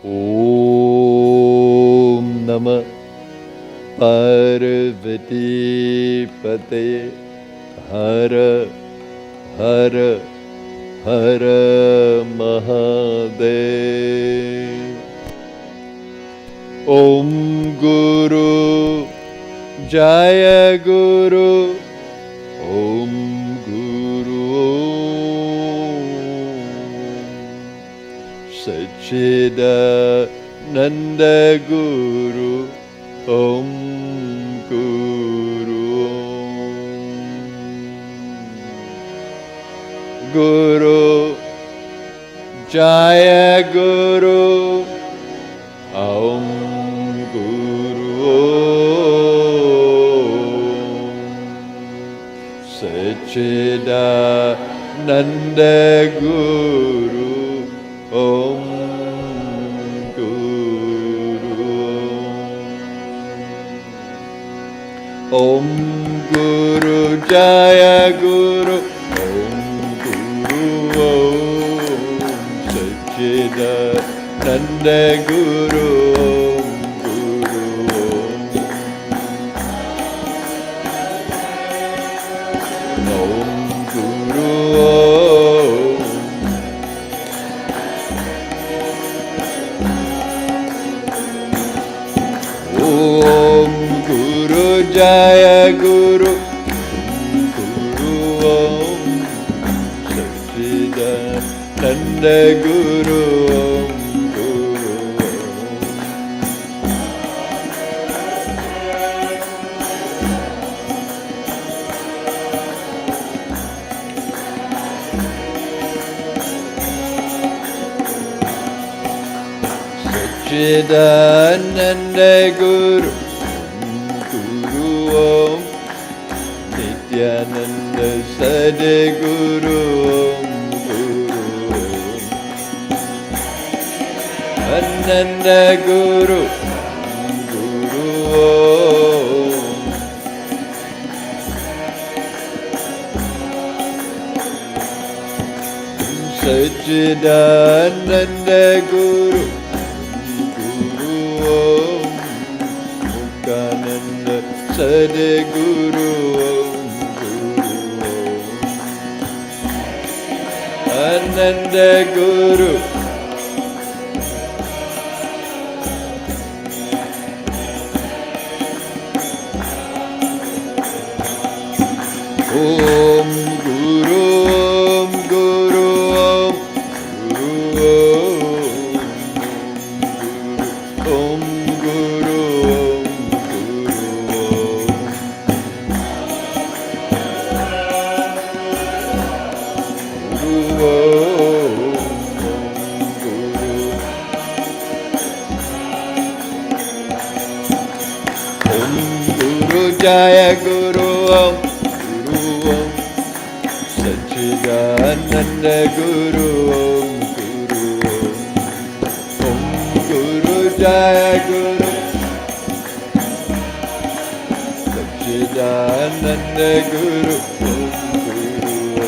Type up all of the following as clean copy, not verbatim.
Om Namah Parvati Pate Hara Hara Hara Mahadev. Om Guru Jaya Guru Om Guru Sachidananda Guru Om Guru Guru Jaya Guru Om Guru Sachidananda Guru Om Om Guru Jaya Guru Om Guru Om Sachidananda Guru Om Guru Om Guru Om Guru Jaya Guru Guru Om Sachidananda Guru Om Guru Sachidananda Guru Om Nityananda Sadguru Om Guru Ananda Guru Guru Om Sachidananda Guru Guru Om Mukhananda Sadguru Om Guru Ananda Guru Om Guru Om Guru Om Guru Om Guru Jaya Guru Om Guru Om Sachidananda Guru Om Guru Om Guru Jaya Guru Sachidananda Guru Om Guru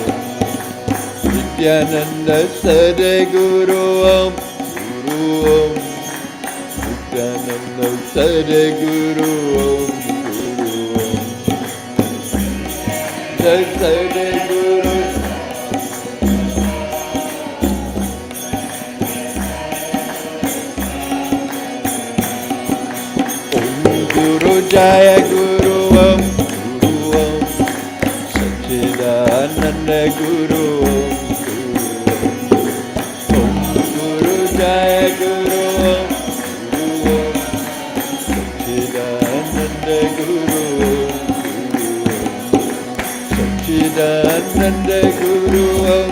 Nityananda Sadguru Om Guru Om Nityananda Sadguru Om Sadguru Om Guru Jaya Guru Om Guru Om Sachidananda Guru Om Guru Jaya Guru Om Guru Om Sachidananda Guru Sachidananda Guru Om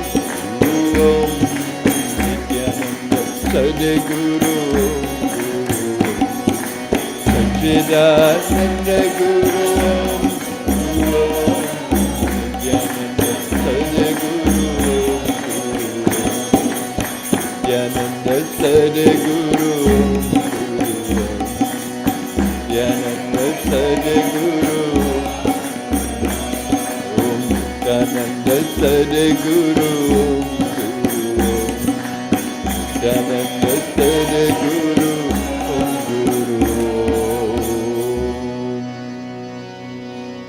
Guru Om Nityananda Sadguru Sachidananda Guru Om Guru Om Nityananda Sadguru Nityananda Sadguru Nityananda Sadguru Nityananda Sadguru Nityananda Sadguru, Om Guru.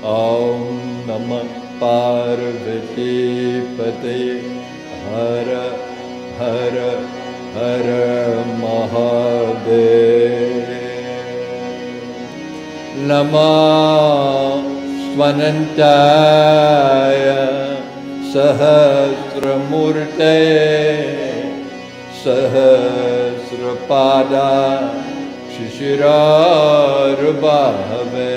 Om Namah Parvati Pate, Hara Hara Hara Mahadev. Namah Svanantaya Sahasramurtaye Sahasrapada Shishirarbhave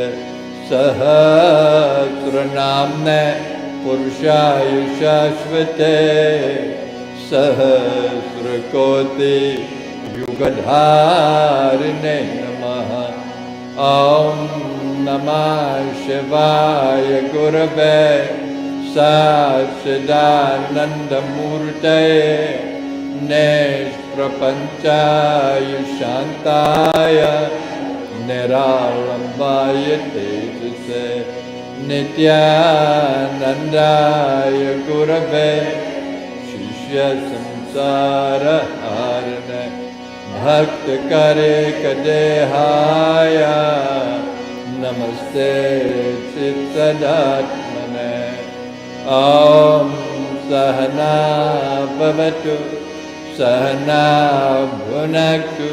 Sahasranamne Purushaya Shashvate Sahasrakoti Yugadharine Namaha. Om Namah Shivaya Gurave Sachidananda Murtaye Neshprapanchaya Shantaya Niralambaya Tejase Nityanandaya Gurave Shishya Samsara Harane Bhakta Kare Kadehaya Namaste Chittadatmane. Om Sahana Bhavatu Sahana Bhunaktu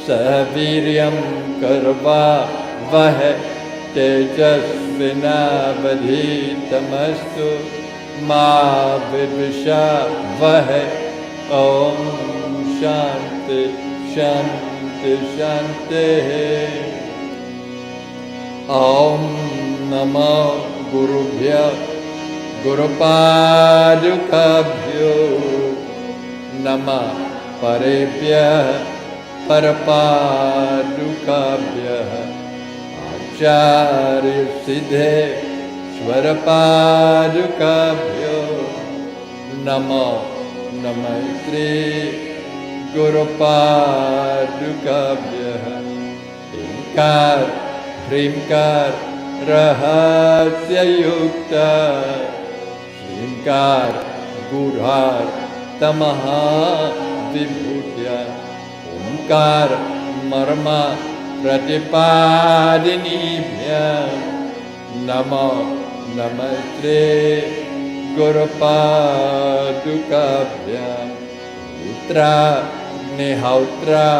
Sahaviryam Karva Vahe Tejasvinavadhitamastu Ma Vidvisha Vahe. Om Shanti Shanti Shanti. Om Namo Gurubhyo Gurupadukabhyo Namah Parebhya Parapadukabhya Acharya Siddhe Swarapadukabhyo Namo Namaitri Gurupadukabhya. Inkar Hrimkar Rahasya Yukta Hrimkar Gurhar Tamaha Vibhutya Omkar Marma Pratipadinibhya Namo Namaste Gurupadukabhya. Utra Nihautra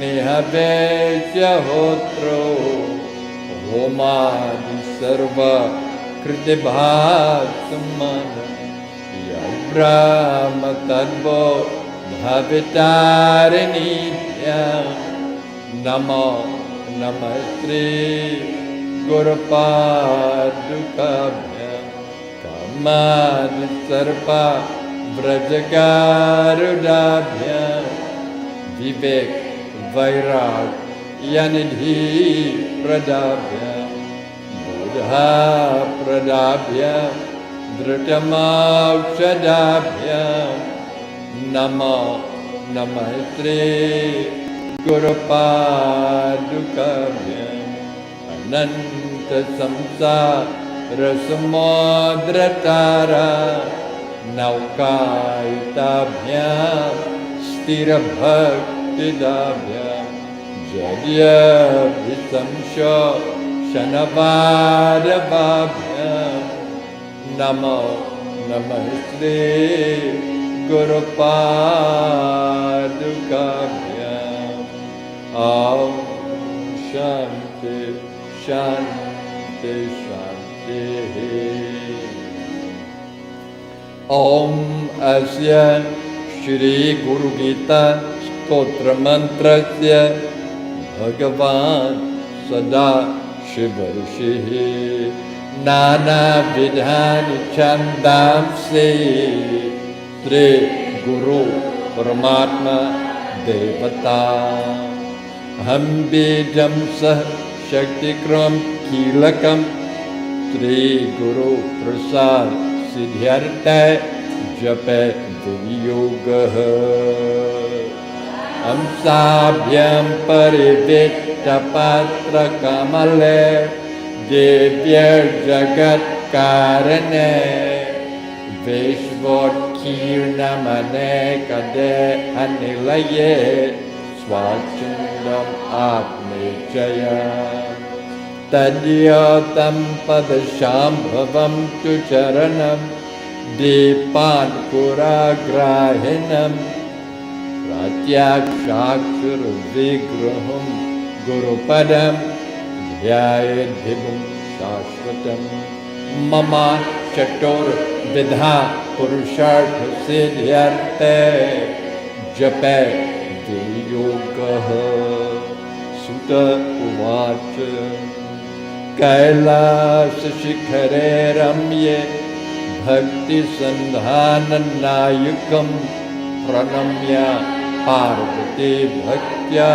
Nihavesya Hotro Homadi Sarva Kritibhasamana Yabrahma Tadvo Bhavitarinitya Namo Namaste Gurupadukabhya. Kamadi Sarva Vrajagarudabhya Vivek Vairag Yanidhi Pradabhya Buddha Pradabhya Dhritamokshadabhya Namo Namaste Gurupadukabhya. Ananta Samsara Samudratara Naukaitabhya Stira Bhaktidabhya Jadya Visamsho Shanavadabhabhya Namo Namaste Gurupadukabhya. Om Shanti Shanti Shanti. Om Asya Shri Guru Gita Stotra Mantrasya Bhagavan Sada Shivarshi Nana Vidhani Chandamsi Tri Guru Paramatma Devata Ham Bijam Sah Shakti Kram Kilakam Tri Guru Prasad Siddhyartha Jape Yoga Amsabhyam Parivitta Patra Kamale Devya Jagat Karane Vishvot Kirnamane Kade Anilaye Swachindam Atmejaya Tadyatam Padashambhavam Tu Charanam Depan Kuragrahinam Pratyakshakshar Vigraham Gurupadam Dhyayadhibum Shashvatam Mama Chatur Vidha Purushartha Siddhyarte Jape Viyogaha Sutta Uvacha Kailasa Shikhare Ramye Bhakti Sandhana Nayukam Pranamya Parvati Bhaktya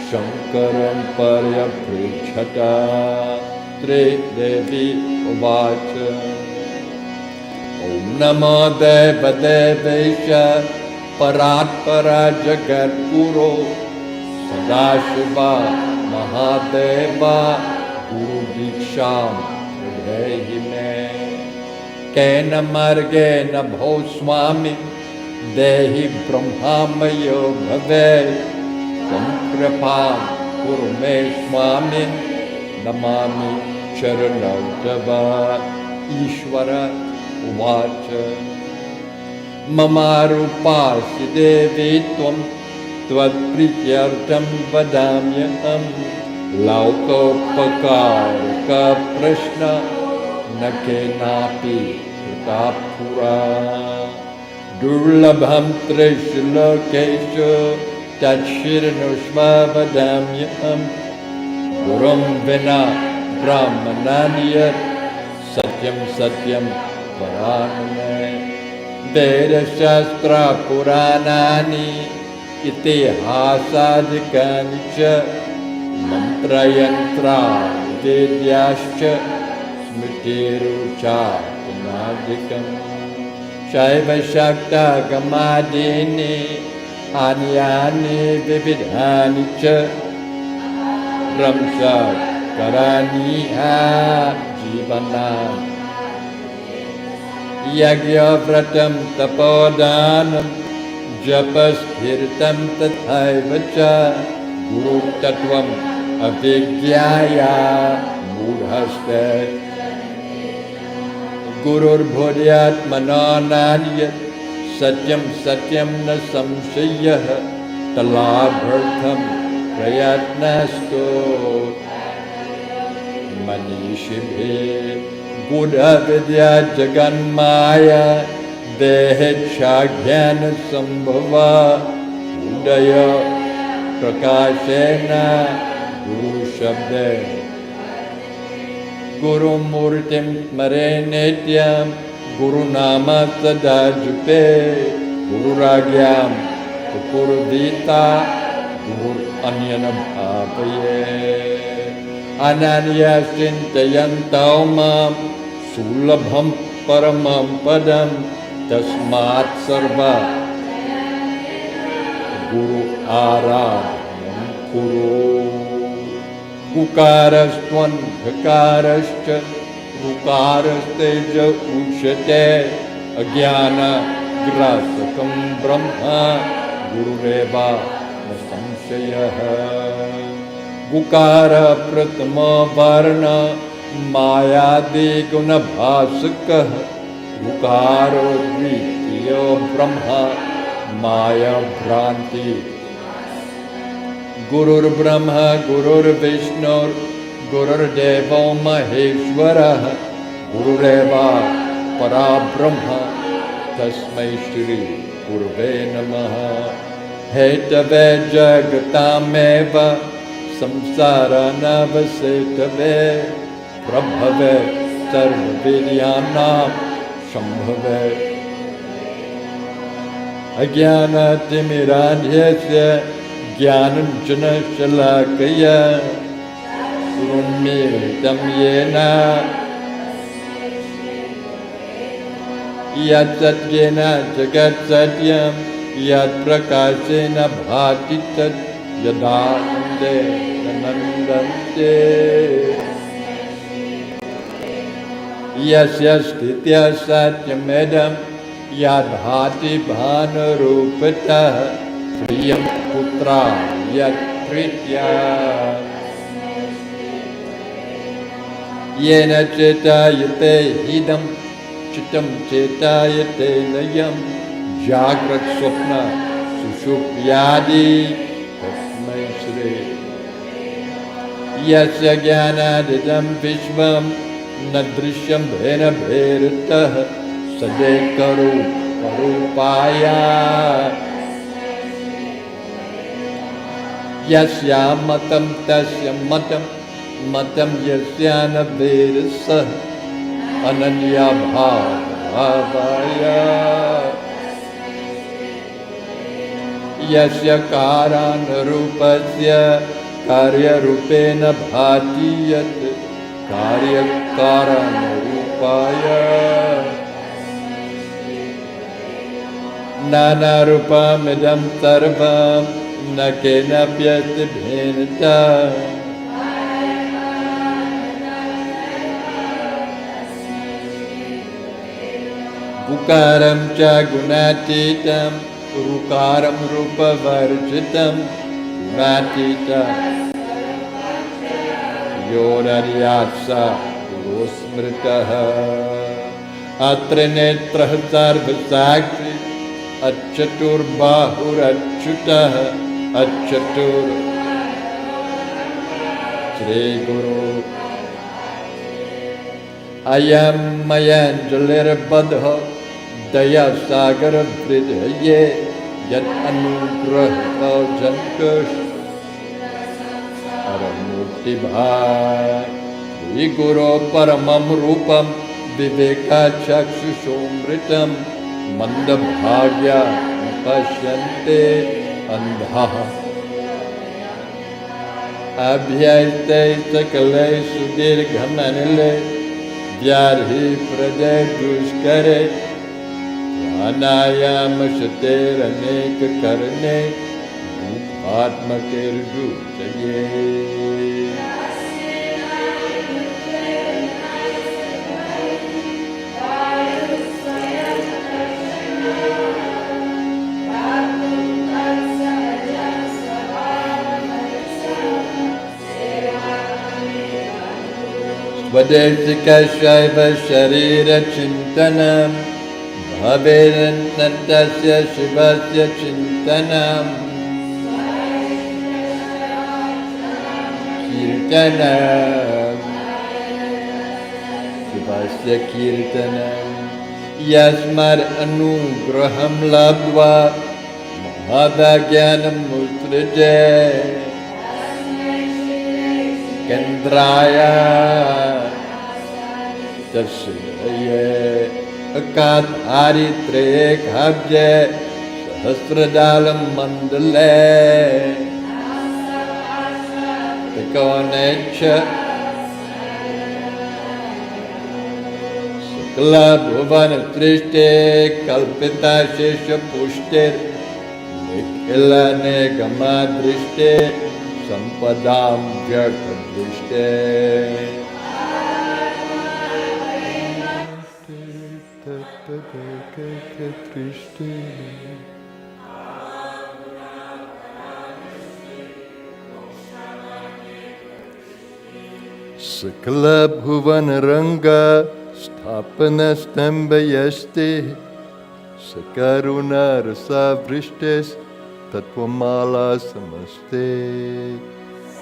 Shankaram Paryaprichata Tri Devi Uvacha Om Namo Deva Devesha Paratpara Jagat Guru Sadashiva Mahadeva Guru Diksham Hridayime Kena Margena Bhoswami Dehi Brahmamayo Bhave Samkripam Kurume Swami Namami Charanotava Ishvara Uvacha Mamarupasi Devi Tvam Tvat Prityartam Vadamyam Laukopakarika Prashna Nakenapi Kritapura Durlabham Trishu Lokeshu Tachiranushva Vadamyam Gurum Vina Brahmananyat Satyam Satyam Paraname Veda Shastra Puranani Itihasādikāni ca Mantra Yantra Vidyascha Smritirucha Punādikam Shaiva Shakta Gamadini Anyani Vividhani ca Ramsa Karaniha Jivanam Yagya Vratam Tapodanam Japaskirtam Tathaivacha Guru Tattvam Avigyaya Mudhaste Gurur Bhuryat Manonanyat Satyam Satyam Na Samshayah Talabhartham Prayatnasto Manishibhe Buddha Vidya Jaganmaya Dehecha Sambhava Udaya Prakashena Guru Shabde Guru Murtim Mare Nityam Guru Nama Sada Jupe Guru Ragyam Guru Dita Guru Anyanam Apaye Ananya Sintayantaumam Sulabham Paramam Padam Tasmat Sarva Guru Aradhanam Kuru Gukarastvan Dhakarascha Gukarasteja Uchate Agyana Grasakam Brahma Guru Reva Nasamshayaha Gukara Pratama Varna Mayadi Gunabhasakah Gukaro Dvitiyo Brahma Maya Bhranti Gurur Brahma Gurur Vishnu Gurur Devo Maheshwara Gurureva Para Brahma Tasmai Shri Gurve Namaha Hetave Jagatameva Samsara Navasetave Prabhave Sarva Vidyanam Shambhave Agyana Timiradhyasya Gyananjana Shalakaya Surunmiritam Yena Yat Satyena Jagat Satyam Yat Prakashena Bhati Tat Yadande Nanandante Yasya Sthitya Satyamedam Yadbhati Bhanarupata Priyam Putra yat pritya yena chetayate idam chitam chetayate nayam jagrat swapna sushupyadi tasmai shri yasya jnanadidam vishvam nadrishyam bhena bheritah sadekaru karupaya yasya matam tasya matam matam yasya navedasa ananya bhavaya yasya karan rupasya karya rupena bhati yat karya karan rupaya nana rupam idam sarvam na kenapyat bhenata Gukaram cha gunatitam rukaram rupa varjitam gunatitam yodaryasa gurusmritaha atra netrah sarvasakshi acchatur bahur achyutah acchatur Shri Guru Ayam mayanjalir badha daya sagar vridhaye yat anugrahta jankush aramurti bhai Shri Guru paramam rupam viveka chakshusomritam mandabhagya pashyante andhaha abhyaite sakale sudirghamanile vyarhi praday dushkare pranayam shater anek karne atmakir jutaye Vadesika Shaiva Sharira Chintanam Bhavedantasya Shivasya Chintanam Kirtanam Shivasya Kirtanam Yasmar Anugraham Labhva Mahadagyanam Mutrije Kendraya Tasyaye Akadharitre Khabje Sahasradalam Mandale Tikonecha Sakla Bhuvana Trishte Kalpita Shesha Pushter Nikhilane Gamadrishte Sampadam Jakadrishte Sakala Bhuvana Ranga Sthapana Stambhayaste Sakaruna Rasa Vrishtes Tatvamala Samaste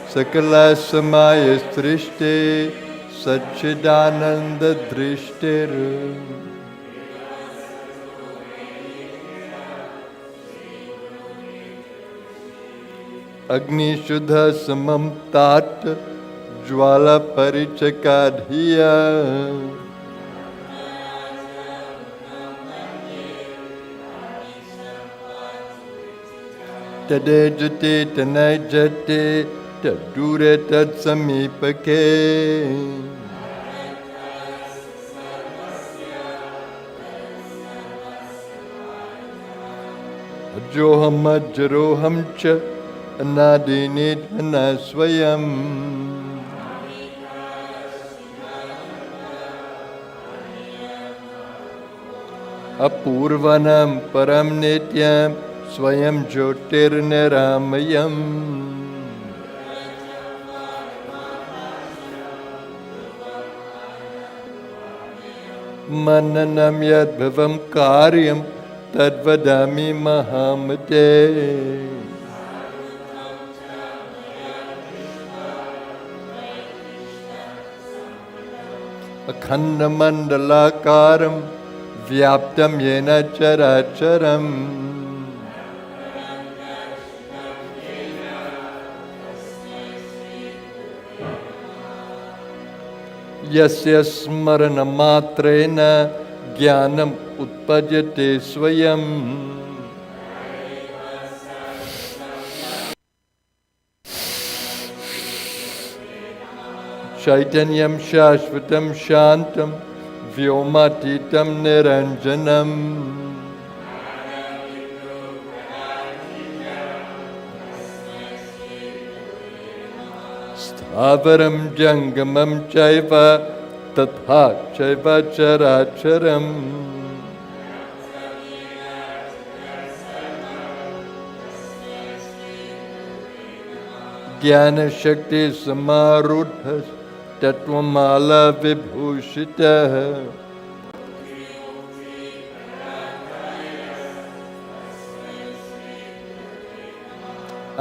Sakala Samaya Strishte Satchidananda Drishter Agni Shuddha Samam Tat Jwala Parichakadhiya Tadejate Tanajate Tadure Tatsamipake Ajoham Ajaroham Cha Anadinit Anaswayam Apurvanam Param Nityam स्वयं ज्योतिर्निरामयम् मननं यद्भवं कार्यं तद्वदामि महामते अखण्डमण्डलाकारं व्याप्तं येन चराचरम् यस्य स्मरणमात्रेण ज्ञानम् उत्पद्यते स्वयम् चैतन्यं शाश्वतं शान्तं व्योमातीतं निरञ्जनम् स्थावरं जङ्गमं चैव तथा चैव चराचरम् ज्ञानशक्ति समारूढः तत्त्वमाला विभूषितः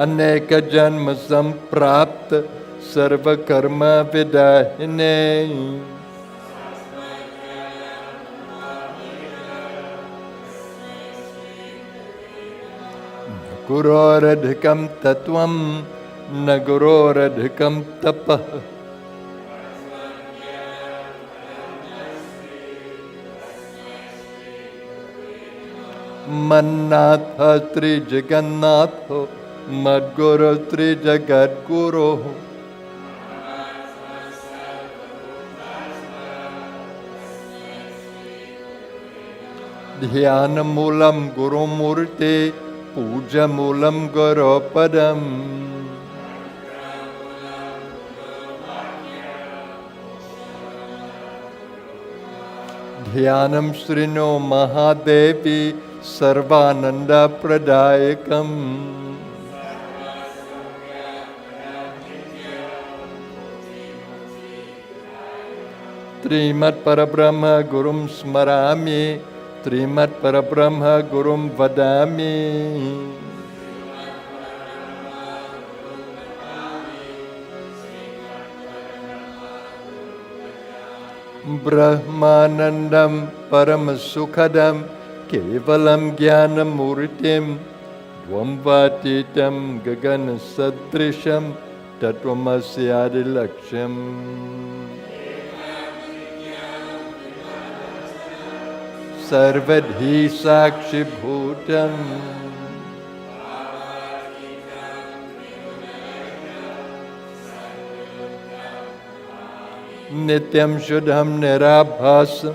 अनेक जन्म संप्राप्त सर्वकर्म विदाहिने न गुरोरधिकं तत्त्वं न गुरोरधिकं तपः मन्नाथ त्रिजगन्नाथो मद्गुरो त्रिजगद्गुरोः ध्यानमूलं गुरुमूर्ते पूजमूलं गुरोपदम् ध्यानं श्रीनो महादेवी सर्वानन्दप्रदायकम् श्रीमत्परब्रह्म गुरुं स्मरामि श्रीमत्परब्रह्म गुरुं वदामि ब्रह्मानन्दं परमसुखदं केवलं ज्ञानमूर्तिं द्वन्द्वातीतं गगनसदृशं तत्त्वमस्यादिलक्ष्यम् सर्वधी साक्षिभूतम् नित्यं शुद्धं निराभासं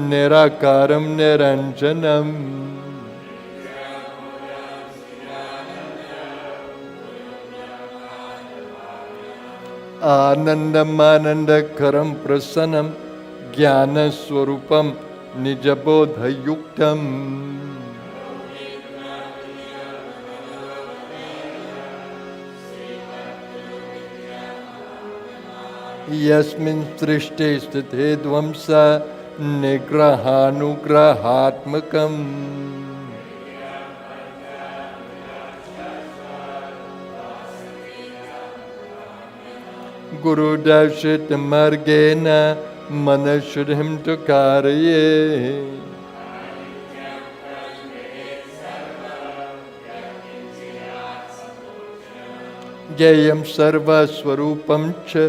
निराकारं निरञ्जनम् आनन्दमानन्दकरं प्रसन्नं ज्ञानस्वरूपं निजबोधयुक्तम् यस्मिन् सृष्टे स्थिते ध्वंस निग्रहानुग्रहात्मकम् गुरुदर्शितमार्गेण मनःशुद्धिं तु कारये ज्ञेयं सर्वस्वरूपं च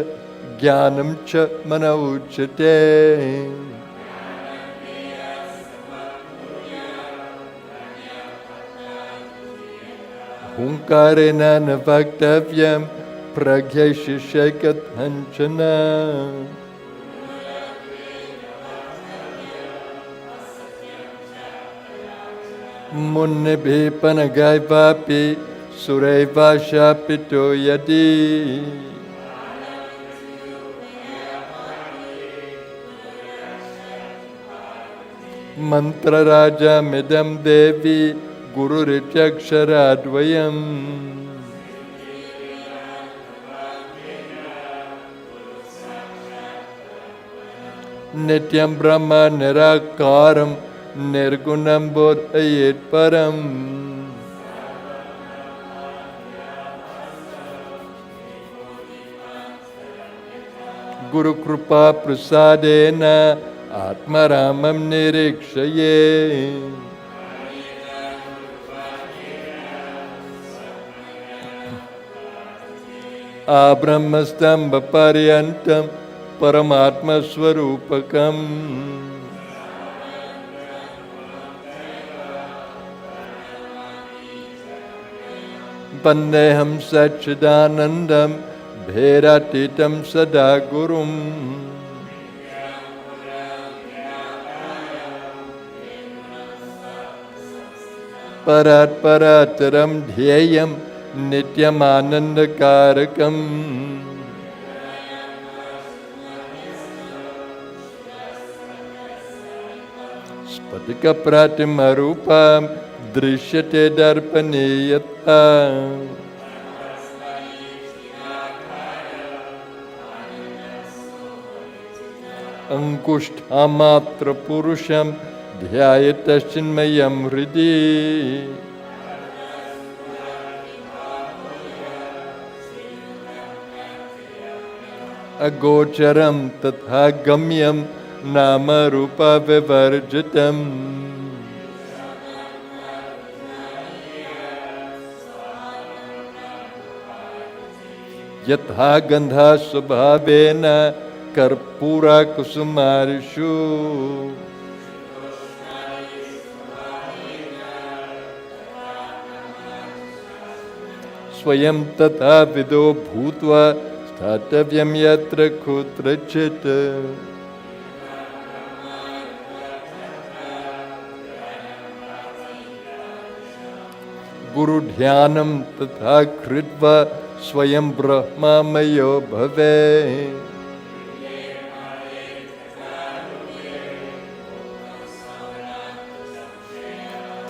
ज्ञानं च मन उच्यते हुंकारेण न वक्तव्यं प्रज्ञैशिष्यैकथञ्चन मुन्निभिः पनगैवापि सुरैवाशापितो यदि मन्त्रराजमिदं देवी गुरुरित्यक्षराद्वयम् नित्यं ब्रह्म निराकारं निर्गुणं बोधयेत् परम् गुरुकृपा प्रसादेन आत्मारामं निरीक्षये आब्रह्मस्तम्भपर्यन्तं परमात्मस्वरूपकम् वन्देऽहं सच्चिदानन्दं भेदातीतं सदा गुरुम् परात् परात्तरं ध्येयं नित्यमानन्दकारकम् स्फटिकप्रतिमरूपं दृश्यते दर्पणे यथा अंकुष्ठामात्रपुरुषं ध्यायेत् चिन्मयं हृदि अगोचरं तथा गम्यं नामरूपविवर्जितम् यथा गन्धा स्वभावेन कर्पूरकुसुमारिषु स्वयं तथा विदो भूत्वा स्थातव्यं यत्र कुत्रचित् गुरुध्यानं तथा कृत्वा स्वयं ब्रह्ममयो भवेत्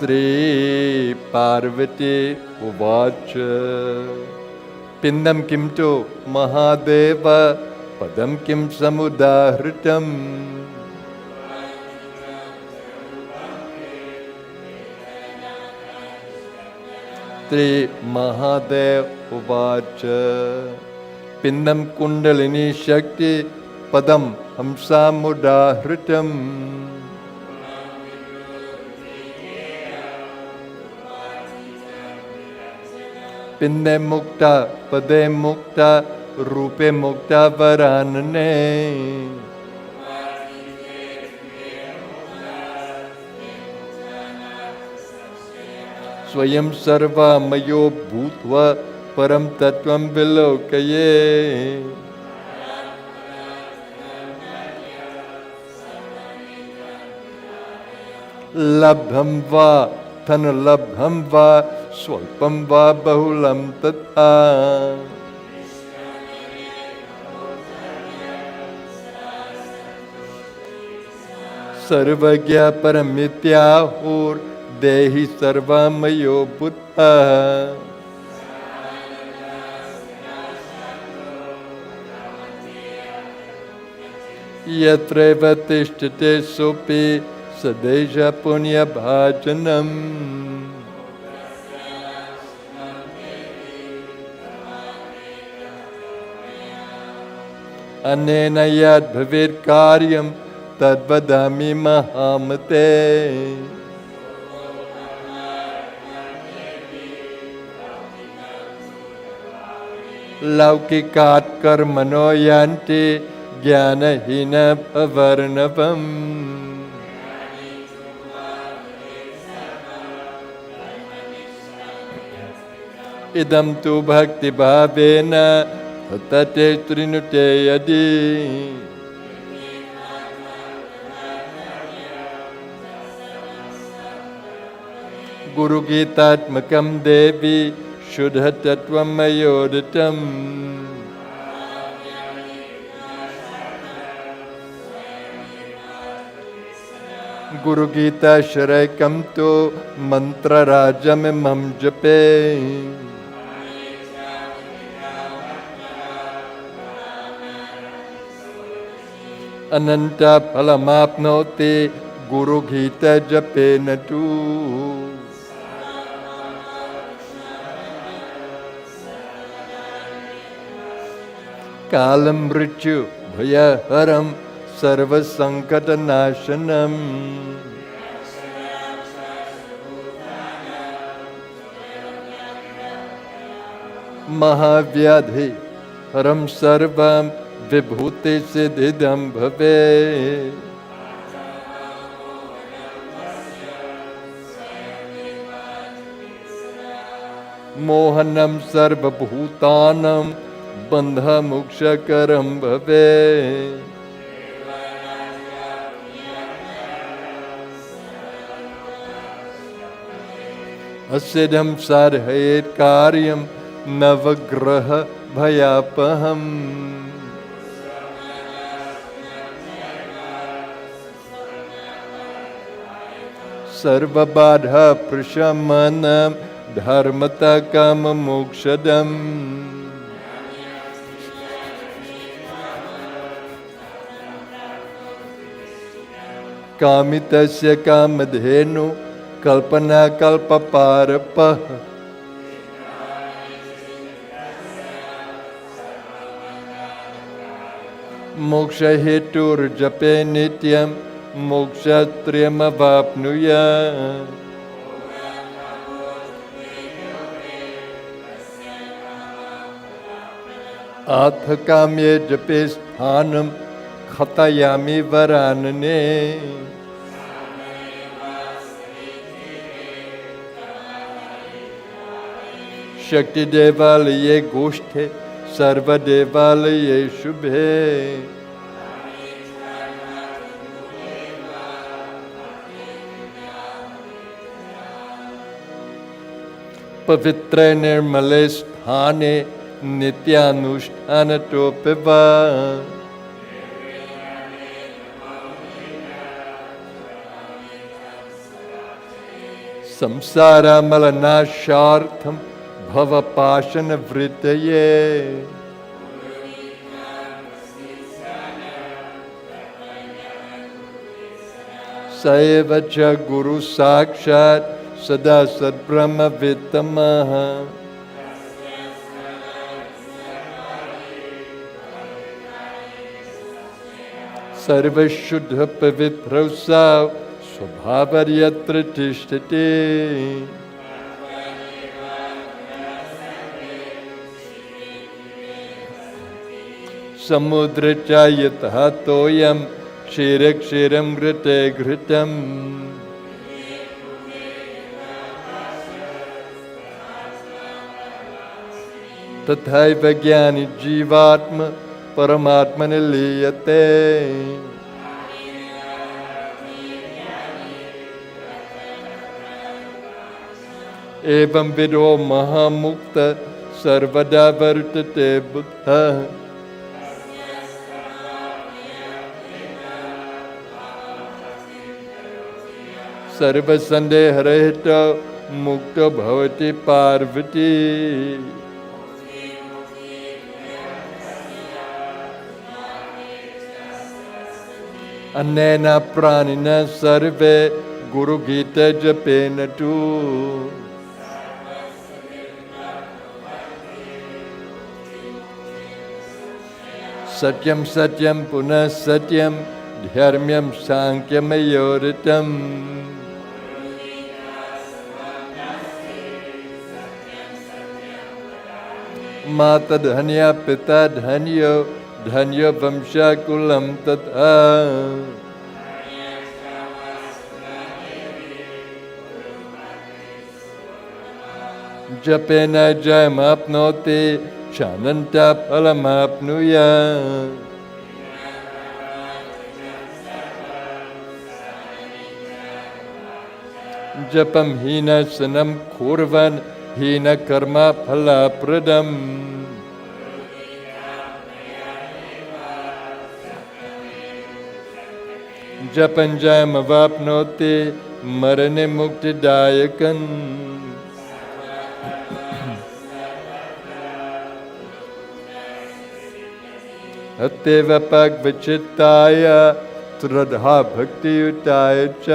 श्री पार्वती उवाच पिंडं किं तु महादेव पदं किं समुदाहृतम् श्री महादेव उवाच पिंडं कुंडलिनी शक्ति पदं हंसामुदाहृतम् पिंडे मुक्ता पदे मुक्ता रूपे मुक्ता वरानने स्वयं सर्वमयो भूत्वा परं तत्त्वं विलोकये लब्धं वा धनलब्धं वा स्वल्पं वा बहुलं तथा सर्वज्ञ परमित्याहुर्देहि सर्वमयो बुद्धः यत्रैव तिष्ठते सोऽपि सदेश पुण्यभाजनम् अनेन यद् भवेत् कार्यं तद्वदामि महामते लौकिकात् कर्मणो यान्ति ज्ञानहीनवर्णवम् इदं तु भक्तिभावेन तते त्रिनुते यदि गुरुगीतात्मकं देवी शुद्धतत्त्वं मयोदितम् गुरु गीता शरैकम तो मंत्र राजम मम जपे अनंत फलमाप्नोति गुरु गीता जपे न तू कालम मृत्यु भयहरम सर्व संकट नाशनम महाव्याधि हरम सर्वम विभूति सिद्धिदम भवे मोहनम सर्वभूतानां बंध मोक्षकरम भवे असिद्धम साधयेत् कार्यम नवग्रह भयापहम सर्वबाधा प्रशमनम धर्मता काम मोक्षदम कामितस्य कामधेनु कल्पना कल्पपारपः मोक्ष हेतुर्जपे नित्यं मोक्षत्रयमवाप्नुयात् अथ काम्ये जपे स्थानं खतयामि वरानने शक्ति देवालये गोष्ठे सर्वदेवालये शुभे पवित्रे निर्मले स्थाने नित्यानुष्ठानतोऽपि वा संसारमलनाशार्थं भवपाशनवृत्तये स एव च गुरु साक्षात् सदा सद्ब्रह्मवित्तमः सर्वशुद्ध पवित्र स्वभावयत्र तिष्ठति समुद्र च यतः तोयं क्षीर क्षीरं घृते घृतम् तथैव ज्ञानी जीवात्मा परमात्मनि लीयते एवं विदो महामुक्त सर्वदा वर्तते बुद्धः सर्वसंदेहरहितो मुक्तो भवति पार्वती अन्येन प्राणिनः सर्वे गुरुगीता जपेन तु सत्यं सत्यं पुनः सत्यं धर्म्यं सांख्यमयोरितम् माता धन्या पिता धन्यो धन्यो वंशाकुलं तथा जपेन जयमाप्नोति चानन्ता फलमाप्नुयात् जपं हीनसनं कुर्वन् हीनकर्मा फलप्रदम् जपञ्जयम वाप्नोति मरणे मुक्तिदायकम् अतएव पग्वचित्ताय श्रद्धा भक्तियुताय च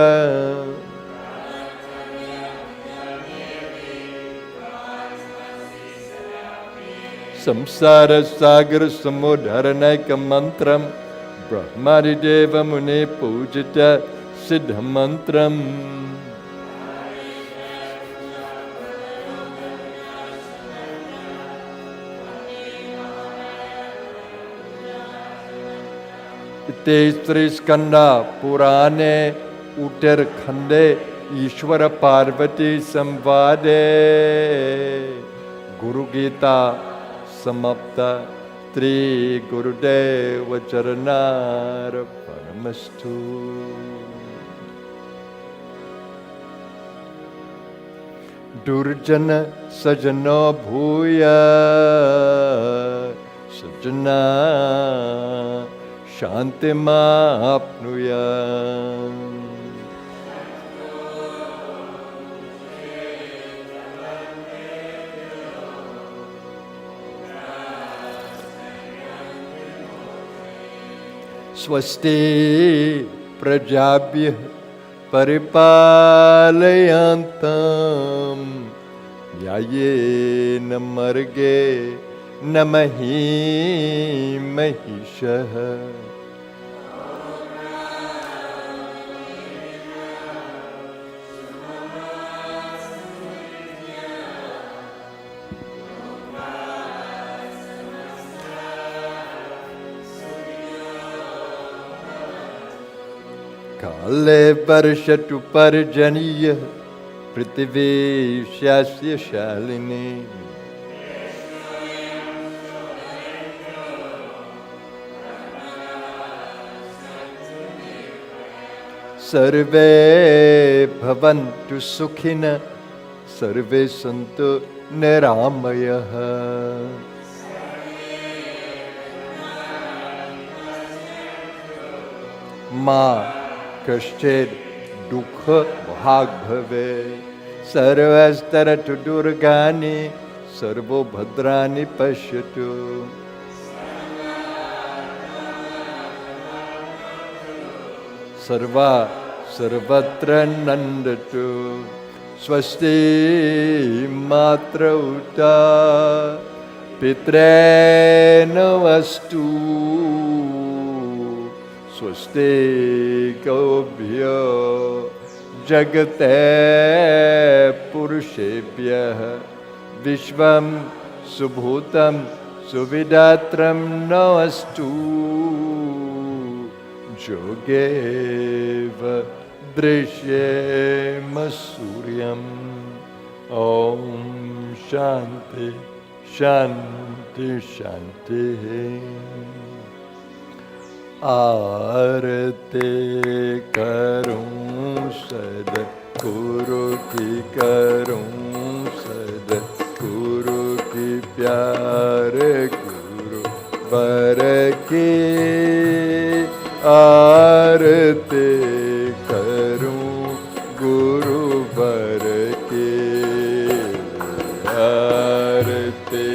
संसार सागर समुद्धरणैक मंत्रम ब्रह्मादिदेव मुनि पूजित सिद्ध मंत्रम इति श्री स्कंदा पुराणे उत्तरखंडे ईश्वर पार्वती संवादे गुरु गीता समाप्त श्री गुरुदेव चरणार्पणमस्तु। दुर्जन सजनो भूय सजना शान्तिमाप्नुयात्। स्वस्ति प्रजाभ्यः परिपालयन्तां न्याय्येन मार्गेण न महिषः। काले वर्षतु पर्जन्यः पृथिवी स्यास्य शालिनी। सर्वे भवन्तु सुखिनः सर्वे सन्तु निरामयाः। मा कश्चित् दुःख भाग् भवेत्। सर्वस्तरतु दुर्गानि सर्वो भद्राणि पश्यतु। सर्वा सर्वत्र नन्दतु। स्वस्ति मातृता पितॄनमस्तु। स्वस्ति गोभ्यो जगते पुरुषेभ्यः विश्वं सुभूतं सुविदात्रं नमस्तु। योगेव दृश्येम सूर्यम्। ॐ शान्ति शान्ति शान्तिः। आरती करूं सद्गुरु की, करूं सद्गुरु की, प्यारे गुरु वर की। आरती करूं गुरु वर की। आरती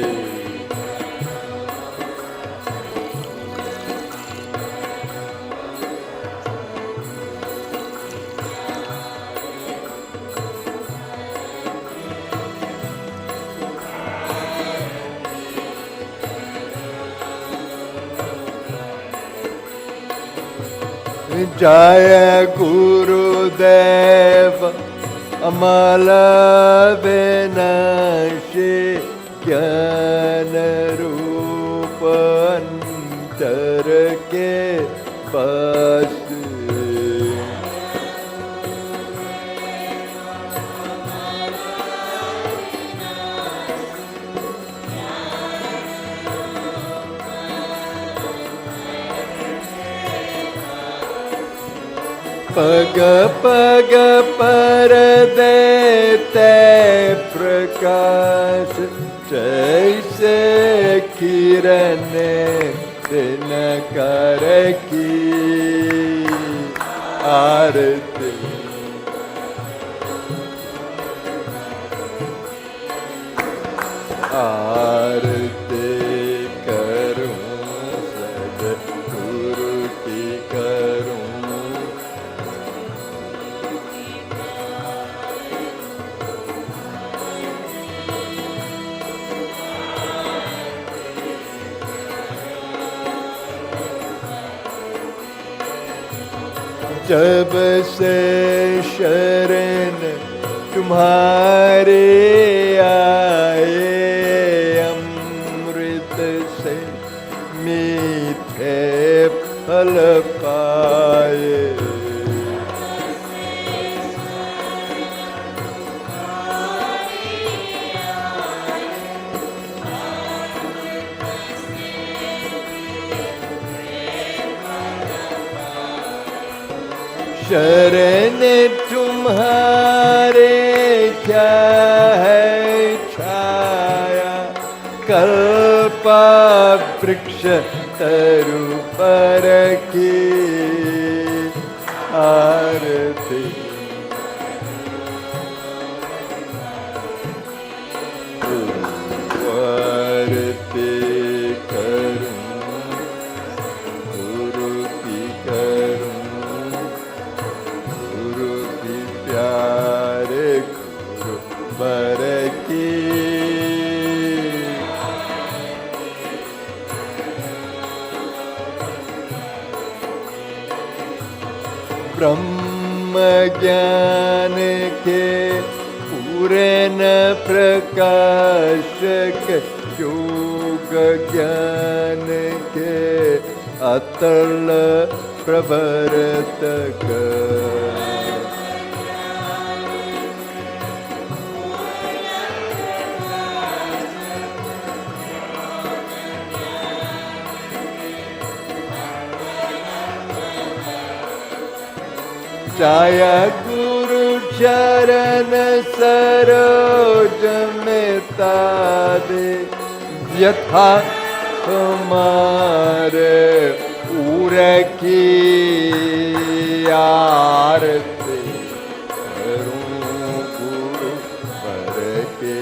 जय गुरुदेव अमल विनाशी ज्ञान रूप अंतर के पास। पग पग पर देते प्रकाश जैसे किरण दिनकर की। आरती आरती करूं सद्गुरु की करूं जब से शरण तुम्हारे आए अमृत से मीठे फल पाए शरण तुम्हारे क्या है छाया कल्पा वृक्ष तरु पर की आरती आरती करूं गुरु की करूं प्यारे गुरु बर की ब्रह्म ज्ञान के पूर्ण प्रकाशक योग ज्ञान के अतल प्रवर्तक छाया गुरु चरण सरोज में तादे यथा तुम्हारे उर की आरती करूं गुरु पर के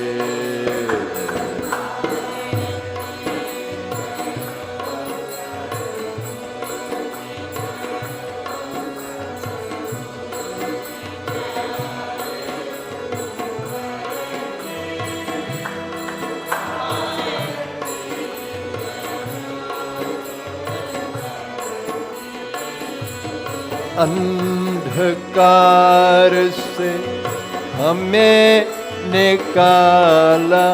अंधकार से हमें निकाला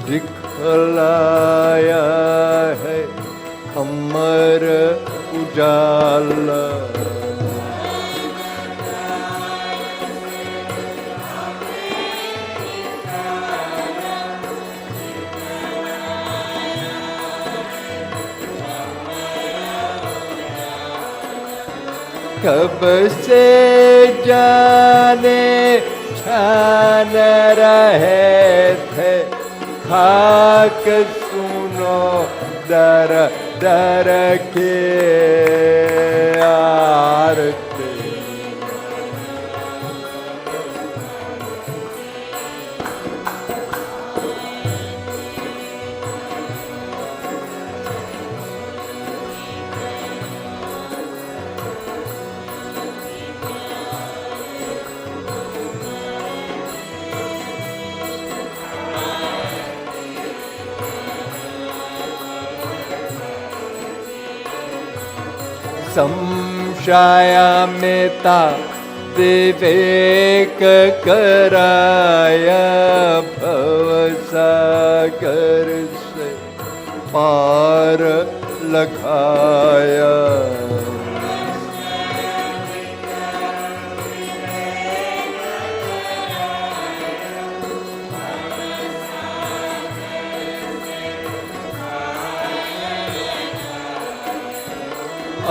दिखलाया है अमर उजाला कब से जाने छान रहे थे खाक सुनो डर डर के आरती संशयामिता विवेक कराया भवसागर से पार लगाया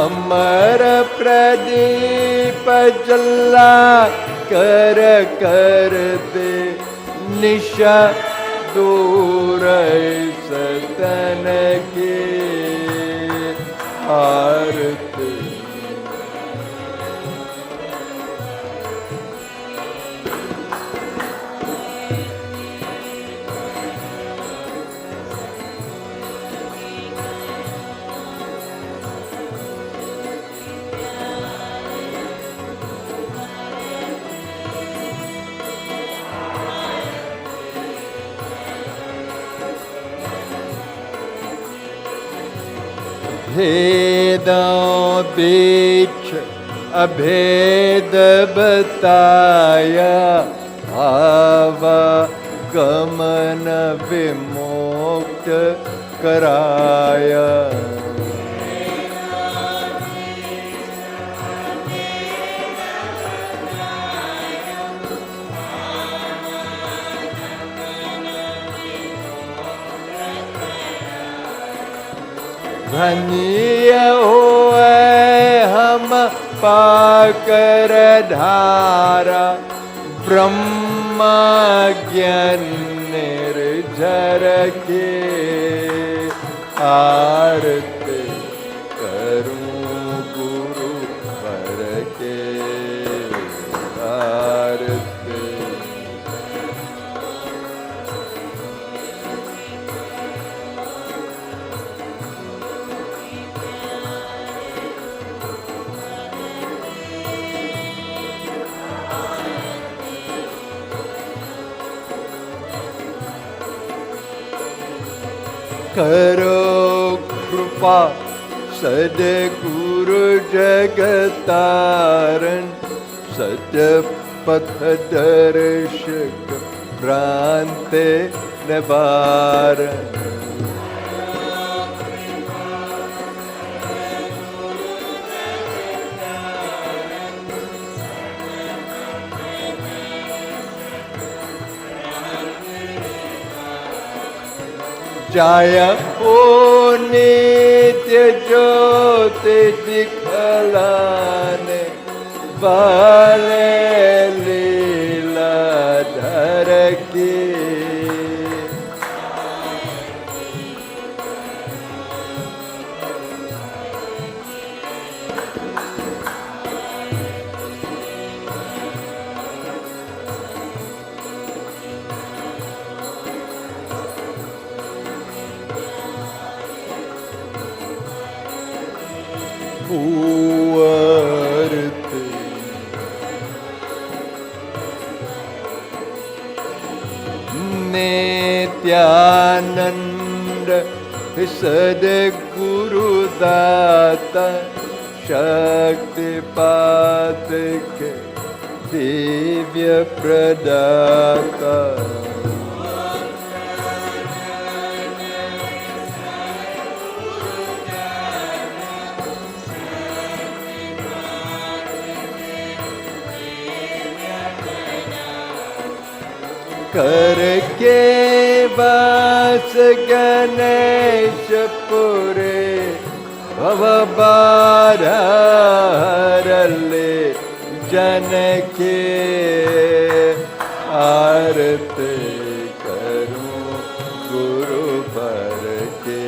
अमर प्रदीप जला कर कर दे निशा दूर सतन की आरती भेदों बीच अभेद बताया, आवागमन विमुक्त कराया। धन्य हुए हम पाकर धारा, ब्रह्म ज्ञान निर्झर के। आरती करूं गुरु वर के, आरती। करो कृपा सद्गुरु जगतारण, सत्य पथ दर्शक भ्रांति निवारण। जाय ओ नित्य ज्योति दिखलाने वाले लीलाधर की। आरती नित्यानंद सद्गुरु दाता, शक्तिपात के दिव्य प्रदाता। करके वास गणेश पुरे, भव बाधा हरले जन के। आरती करूं गुरु वर के।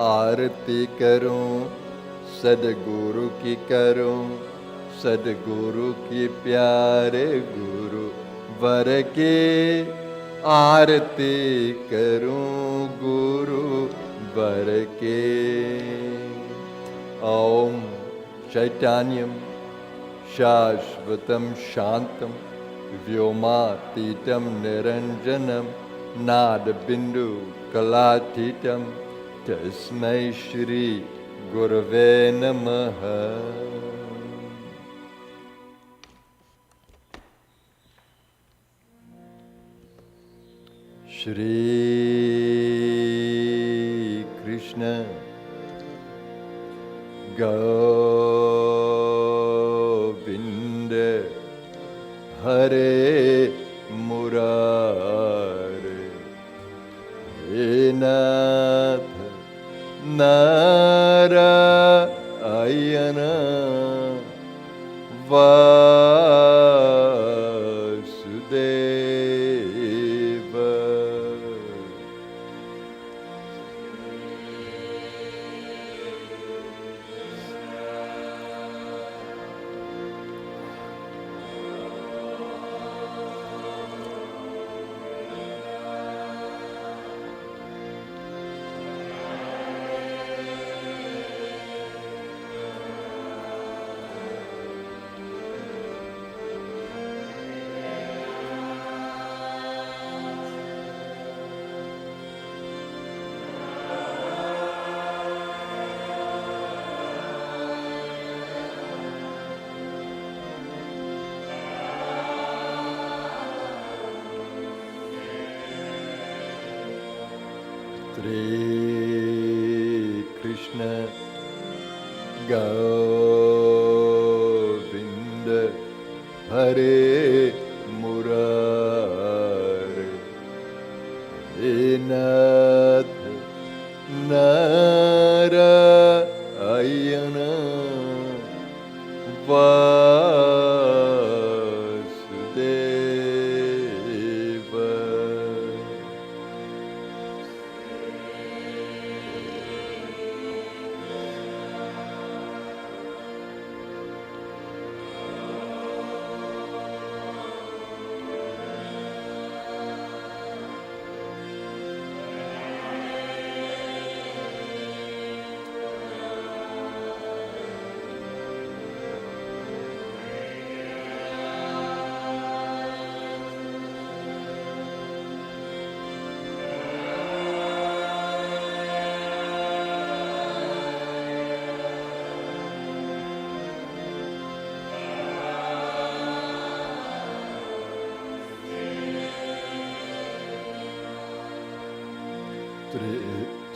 आरती करूं सद्गुरु की, करूं सद्गुरु की प्यारे गुरु वर के। आरती करूं गुरु वर के। ओम चैतन्यम शाश्वतम शांतम व्योमातीतम निरंजनम नाद बिंदु कलातीतम तस्मै श्री गुरवे नमः। श्री कृष्ण गोविंद हरे मुरारे, हे नाथ Narayan Vasudev. Sri Krishna Govinda Hare Murare Nath Narayana Vasudeva.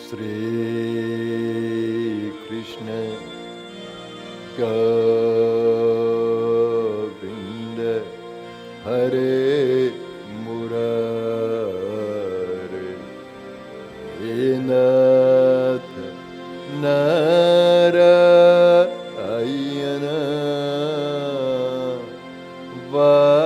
Sri Krishna Govinda Hare Murare Nath Narayana Vasudeva.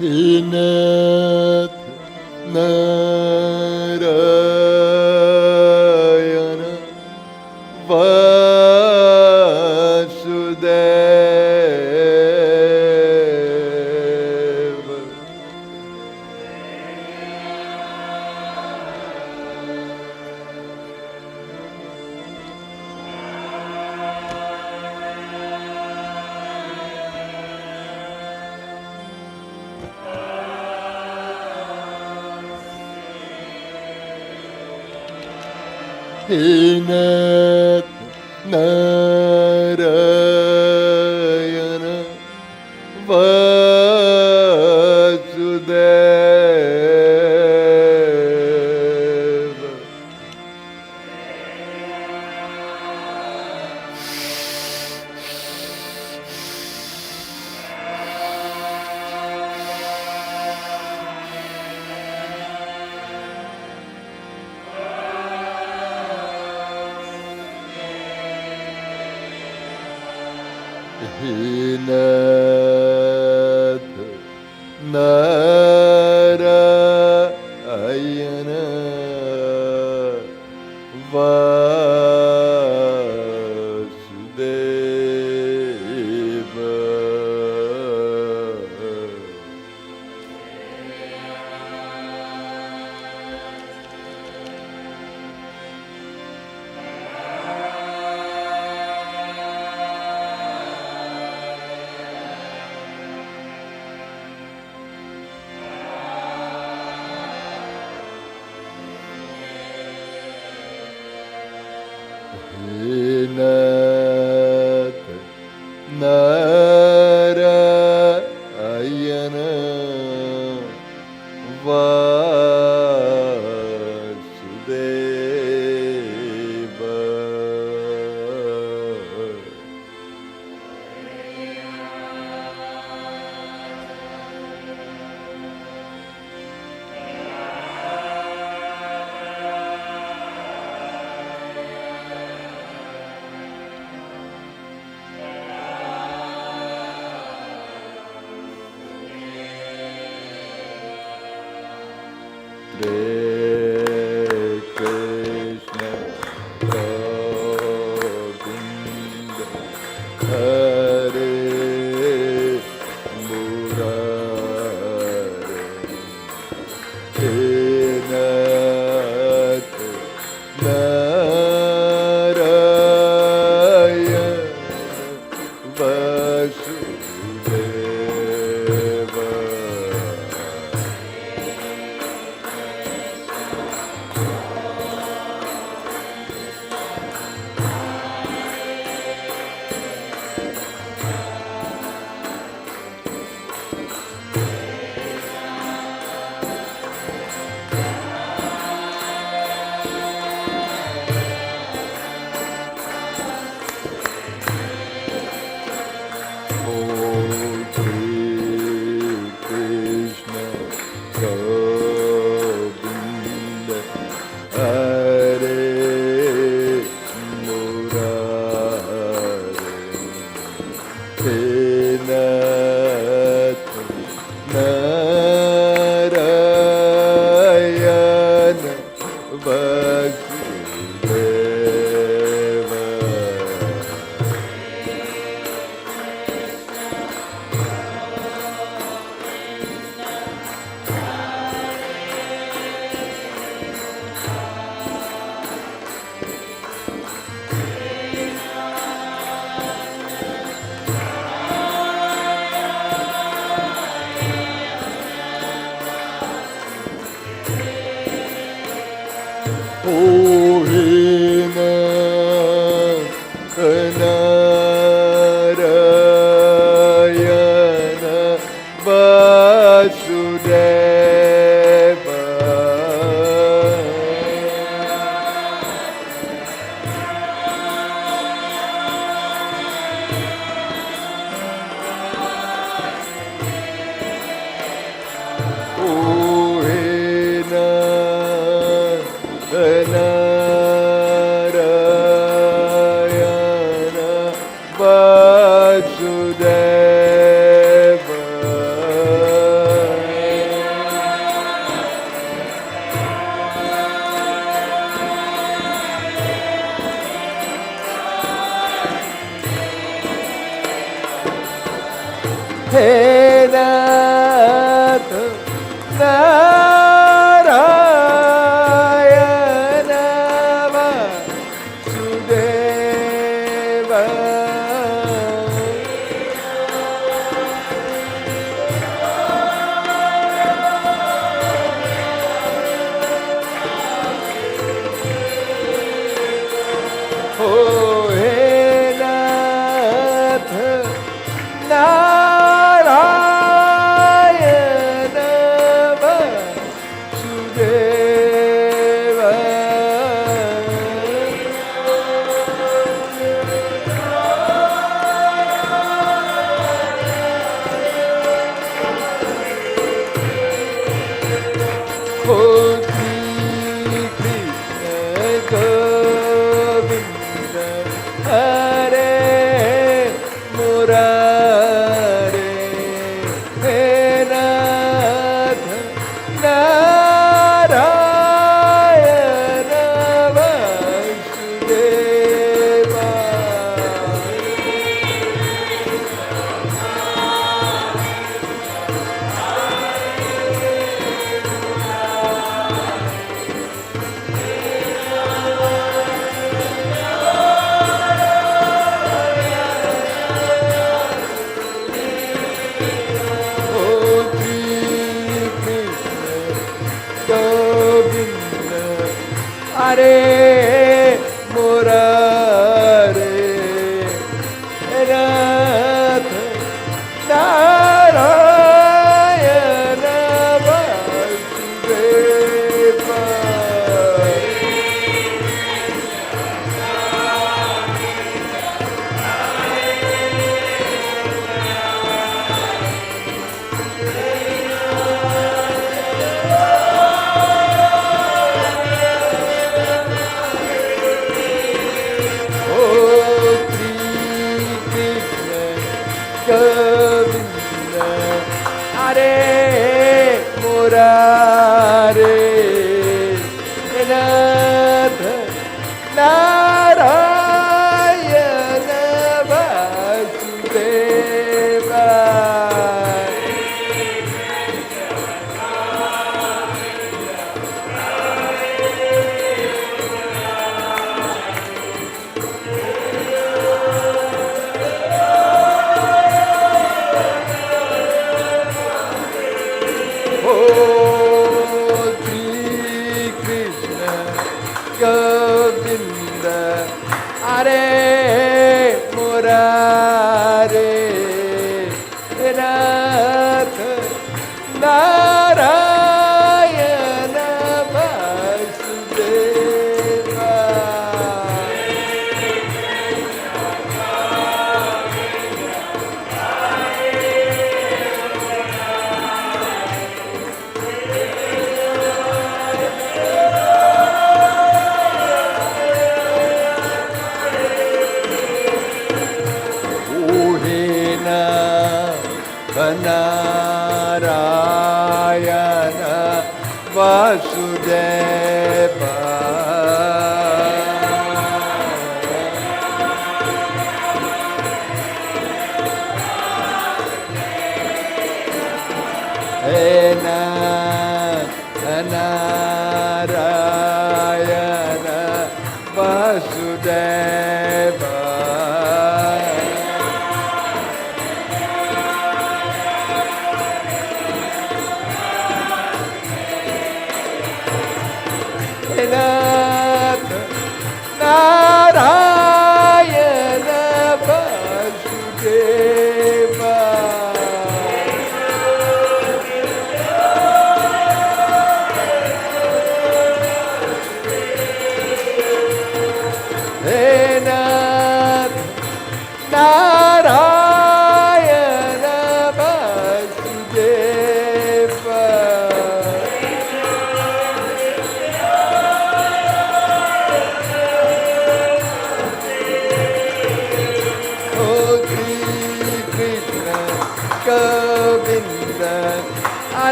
Nath Narayana Vasudeva. Nath Narayana Vasudeva. Nath Narayana Vasudeva. Nath Narayana Vasudeva.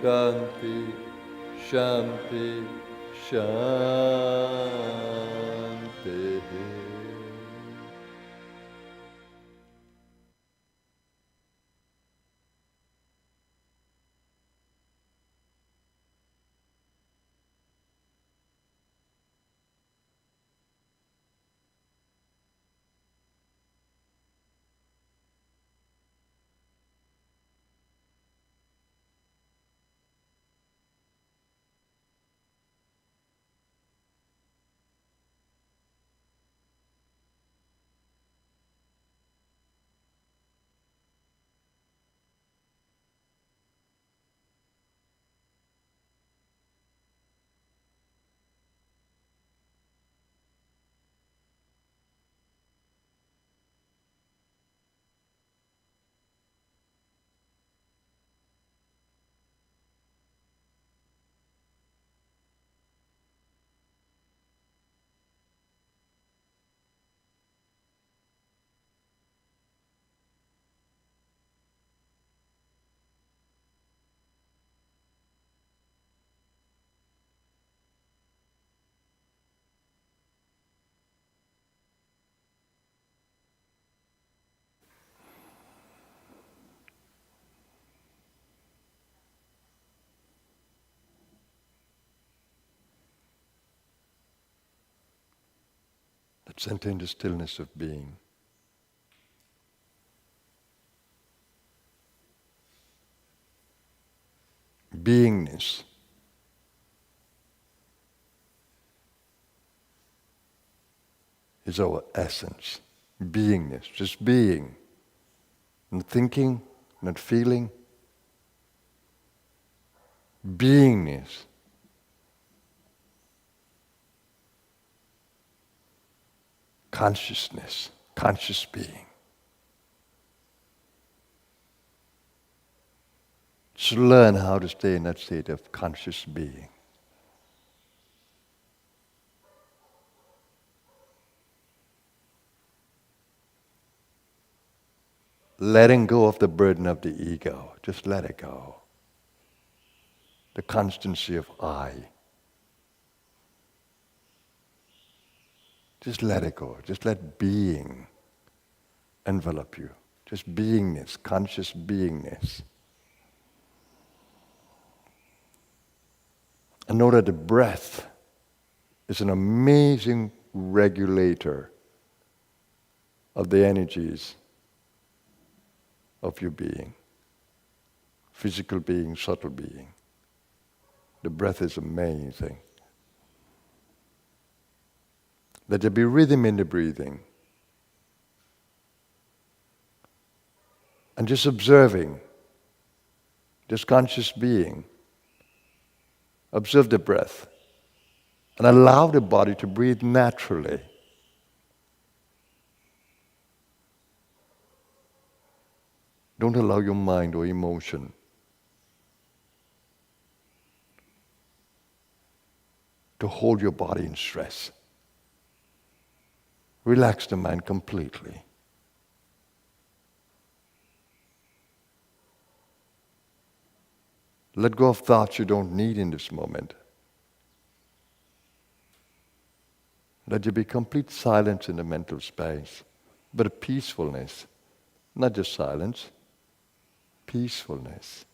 Shanti, Shanti, Shanti. Let's enter into stillness of being. Beingness. Is our essence. Beingness, just being. Not thinking, not feeling. Beingness. Consciousness, conscious being. So learn how to stay in that state of conscious being. Letting go of the burden of the ego. Just let it go. The constancy of I. Just let it go. Just let being envelop you. Just beingness, conscious beingness. And know that the breath is an amazing regulator of the energies of your being. Physical being, subtle being. The breath is amazing. Let there be rhythm in the breathing. And just observing, just conscious being. Observe the breath. And allow the body to breathe naturally. Don't allow your mind or emotion to hold your body in stress. Relax the mind completely. Let go of thoughts you don't need in this moment. Let there be complete silence in the mental space, but a peacefulness, not just silence, peacefulness.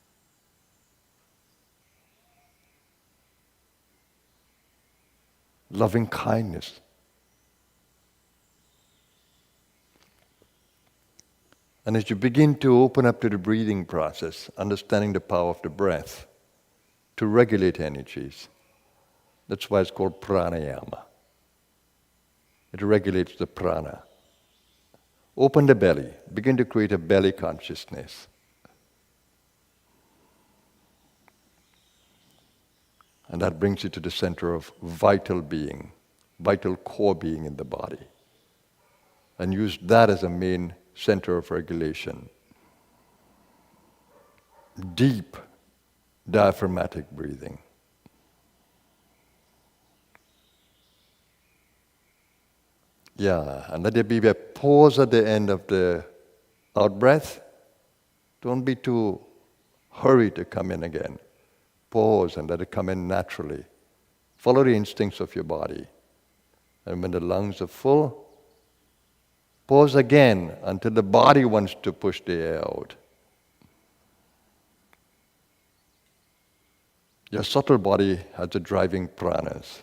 Loving kindness. And as you begin to open up to the breathing process, understanding the power of the breath to regulate energies, that's why it's called pranayama. It regulates the prana. Open the belly. Begin to create a belly consciousness. And that brings you to the center of vital being, vital core being in the body. And use that as a main center of regulation. Deep diaphragmatic breathing. Yeah, and let there be a pause at the end of the out-breath. Don't be too hurried to come in again. Pause and let it come in naturally. Follow the instincts of your body. And when the lungs are full, pause again until the body wants to push the air out. Your subtle body has the driving pranas.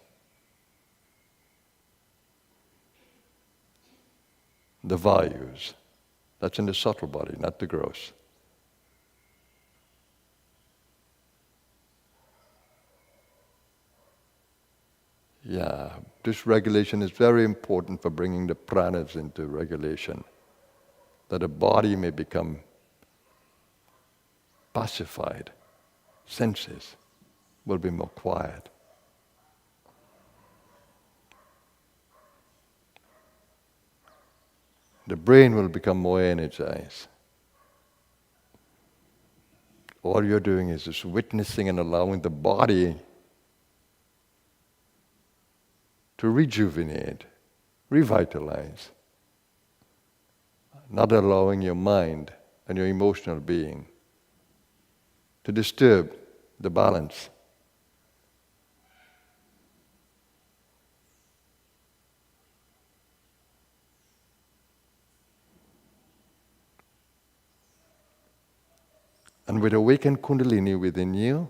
The vayus. That's in the subtle body, not the gross. Yeah, this regulation is very important for bringing the pranas into regulation, that the body may become pacified, senses will be more quiet. The brain will become more energized. All you're doing is just witnessing and allowing the body to rejuvenate, revitalize, not allowing your mind and your emotional being to disturb the balance. And with awakened Kundalini within you,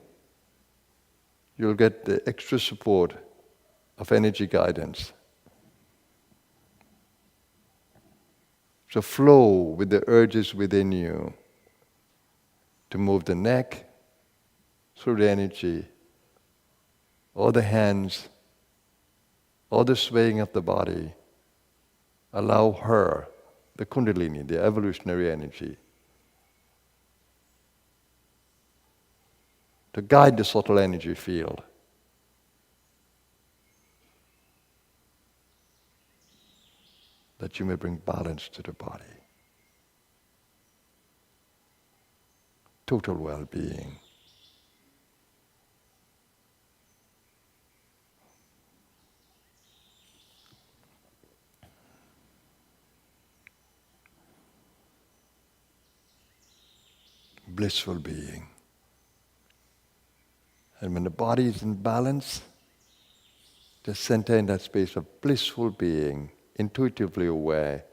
you'll get the extra support of energy guidance. So flow with the urges within you to move the neck through the energy, or the hands, or the swaying of the body. Allow her, the Kundalini, the evolutionary energy, to guide the subtle energy field. That you may bring balance to the body. Total well-being. Blissful being. And when the body is in balance, just center in that space of blissful being, intuitively aware,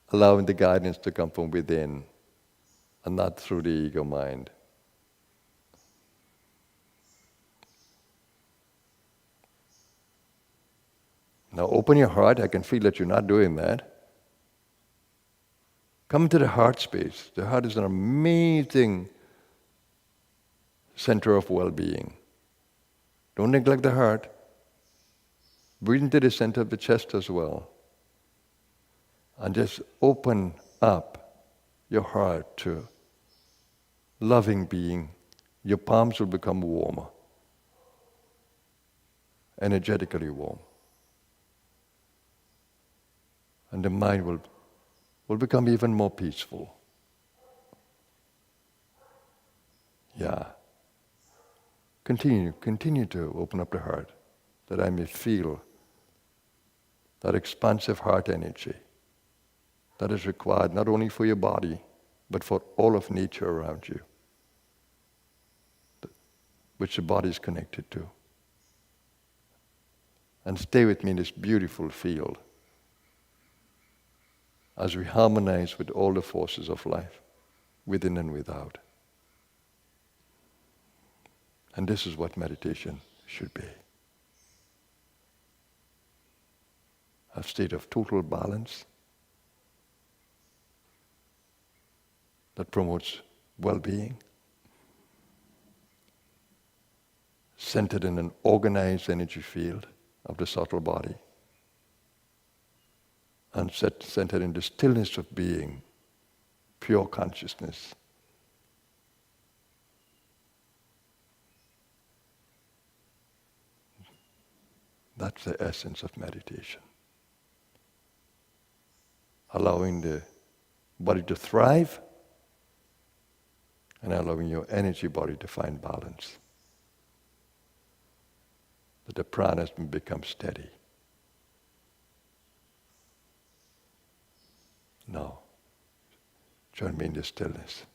allowing the guidance to come from within and not through the ego mind. Now open your heart. I can feel that you're not doing that. Come to the heart space. The heart is an amazing center of well-being. Don't neglect the heart. Breathe into the center of the chest as well. And just open up your heart to loving being. Your palms will become warmer, energetically warm. And the mind will become even more peaceful. Yeah. Continue to open up the heart, that I may feel that expansive heart energy that is required not only for your body, but for all of nature around you, which the body is connected to. And stay with me in this beautiful field as we harmonize with all the forces of life, within and without. And this is what meditation should be. A state of total balance that promotes well-being, centered in an organized energy field of the subtle body, and centered in the stillness of being, pure consciousness. That's the essence of meditation. Allowing the body to thrive and allowing your energy body to find balance. That the pranas become steady. Now, join me in the stillness.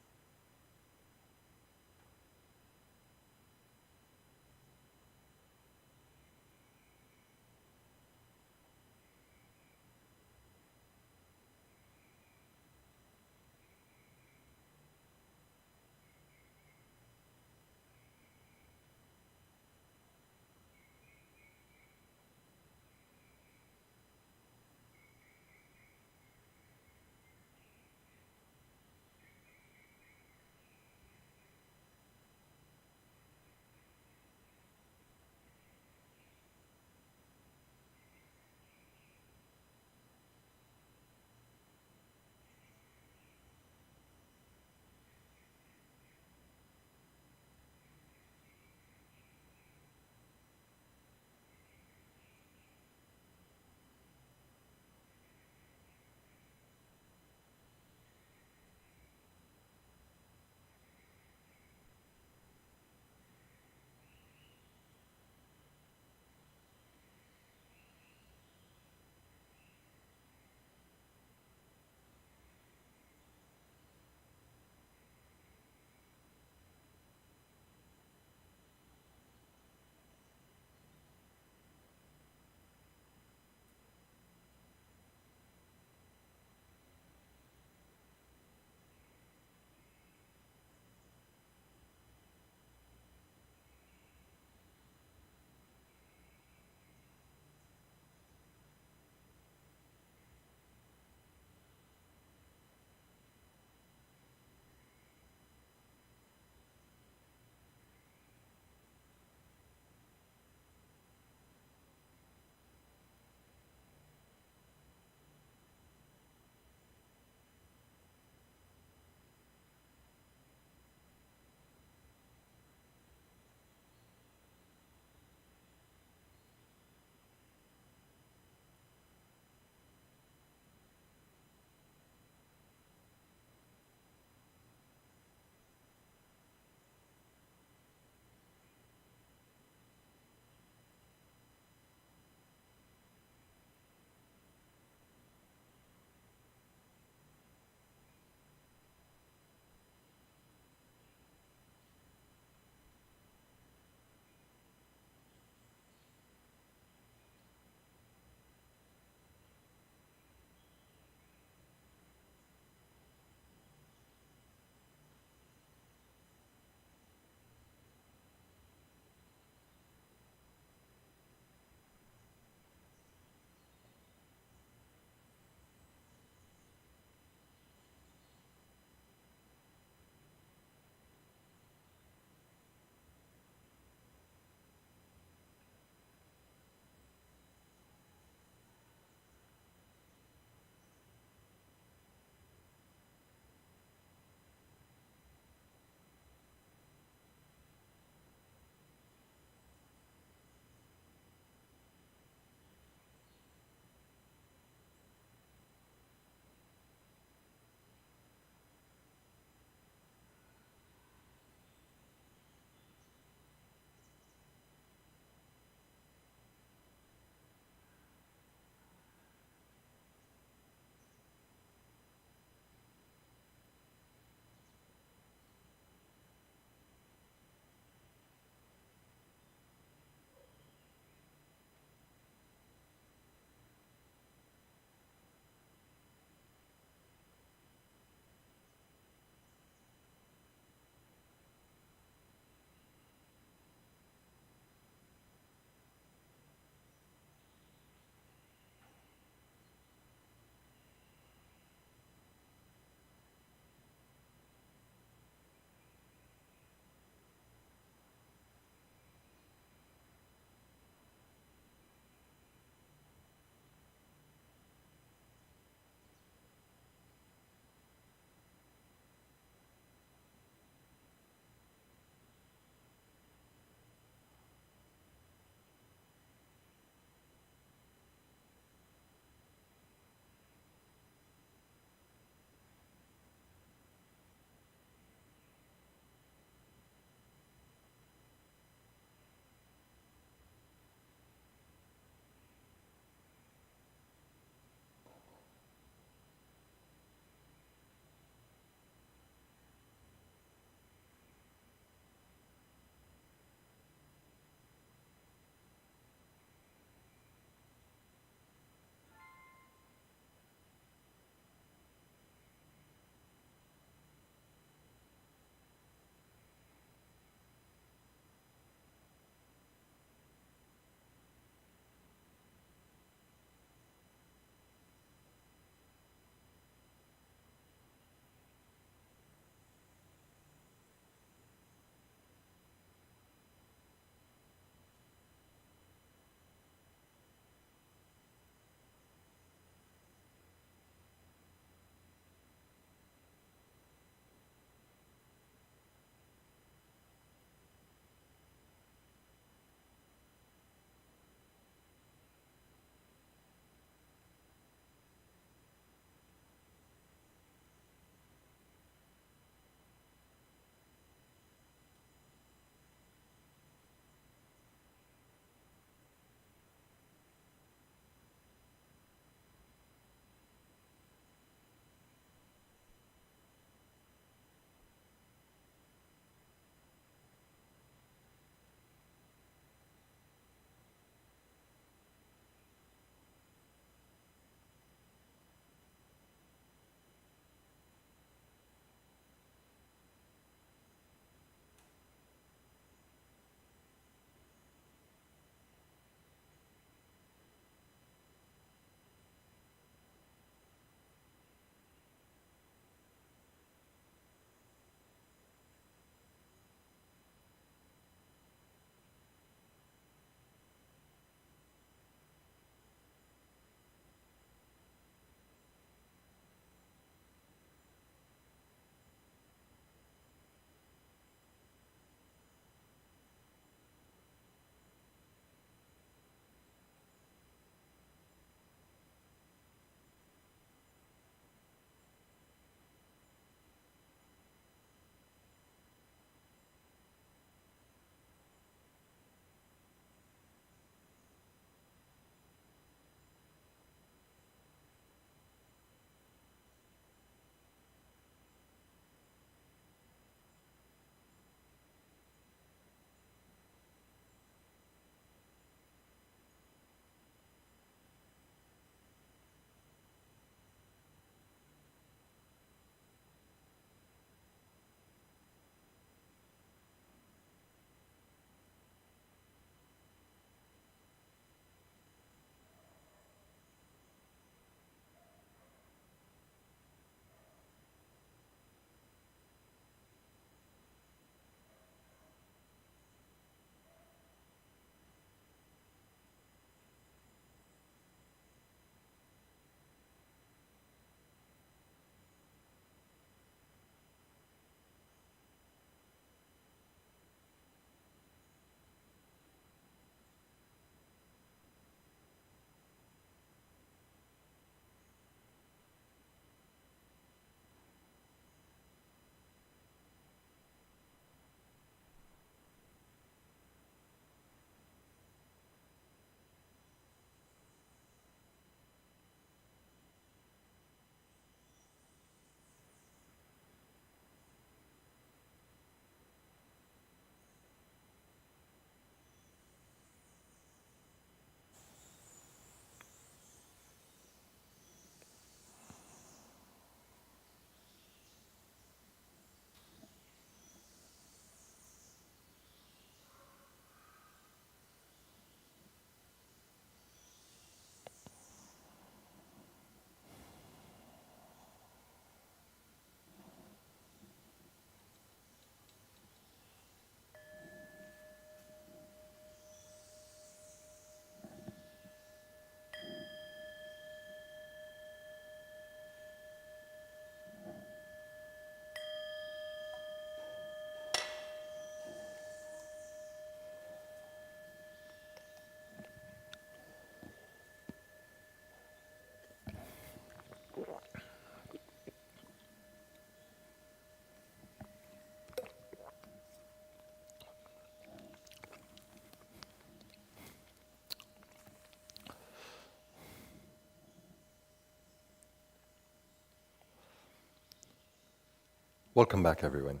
Welcome back, everyone.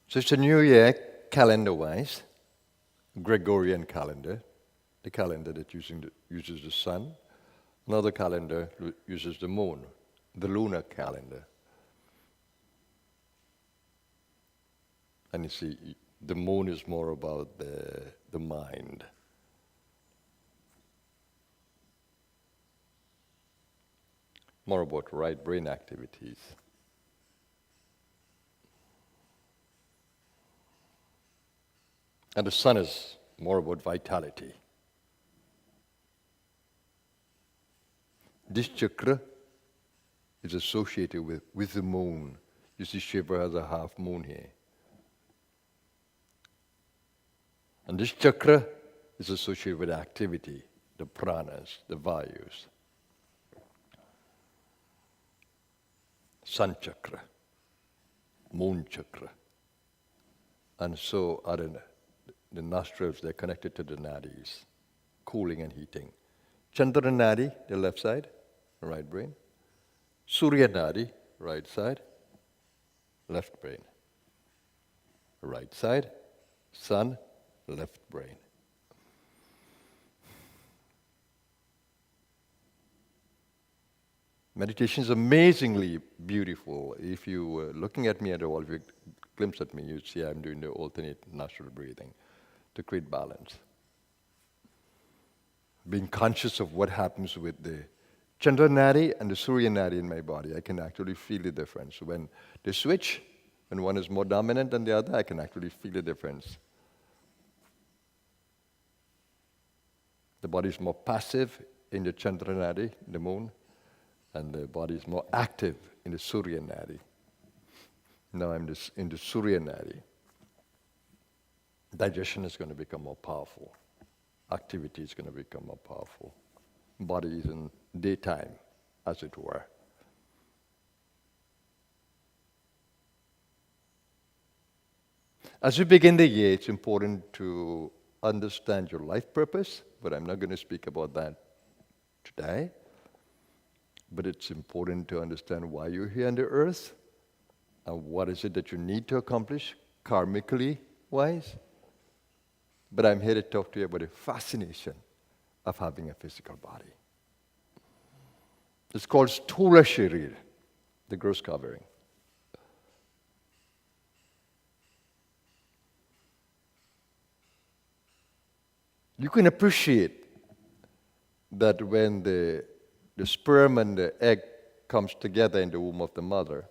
So it's a new year, calendar-wise, Gregorian calendar, the calendar that uses the sun. Another calendar uses the moon, the lunar calendar. And you see, the moon is more about the mind. More about right brain activities. And the sun is more about vitality. This chakra is associated with the moon. You see, Shiva has a half moon here. And this chakra is associated with activity, the pranas, the vayus. Sun chakra, moon chakra. And so are the nostrils, they're connected to the nadis, cooling and heating. Chandra nadi, the left side, right brain. Surya nadi, right side, left brain. Right side, sun, left brain. Meditation is amazingly beautiful. If you were looking at me at all, if you glimpse at me, you'd see I'm doing the alternate nostril breathing to create balance. Being conscious of what happens with the Chandra Nadi and the Surya Nadi in my body, I can actually feel the difference. When they switch, when one is more dominant than the other, I can actually feel the difference. The body is more passive in the Chandra Nadi, the moon, and the body is more active in the Surya Nadi. Now I'm in the Surya Nadi. Digestion is going to become more powerful. Activity is going to become more powerful. Body is in daytime, as it were. As you begin the year, it's important to understand your life purpose, but I'm not going to speak about that today. But it's important to understand why you're here on the earth and what is it that you need to accomplish karmically wise. But I'm here to talk to you about the fascination of having a physical body. It's called Sthula Sharir, the gross covering. You can appreciate that when the sperm and the egg comes together in the womb of the mother,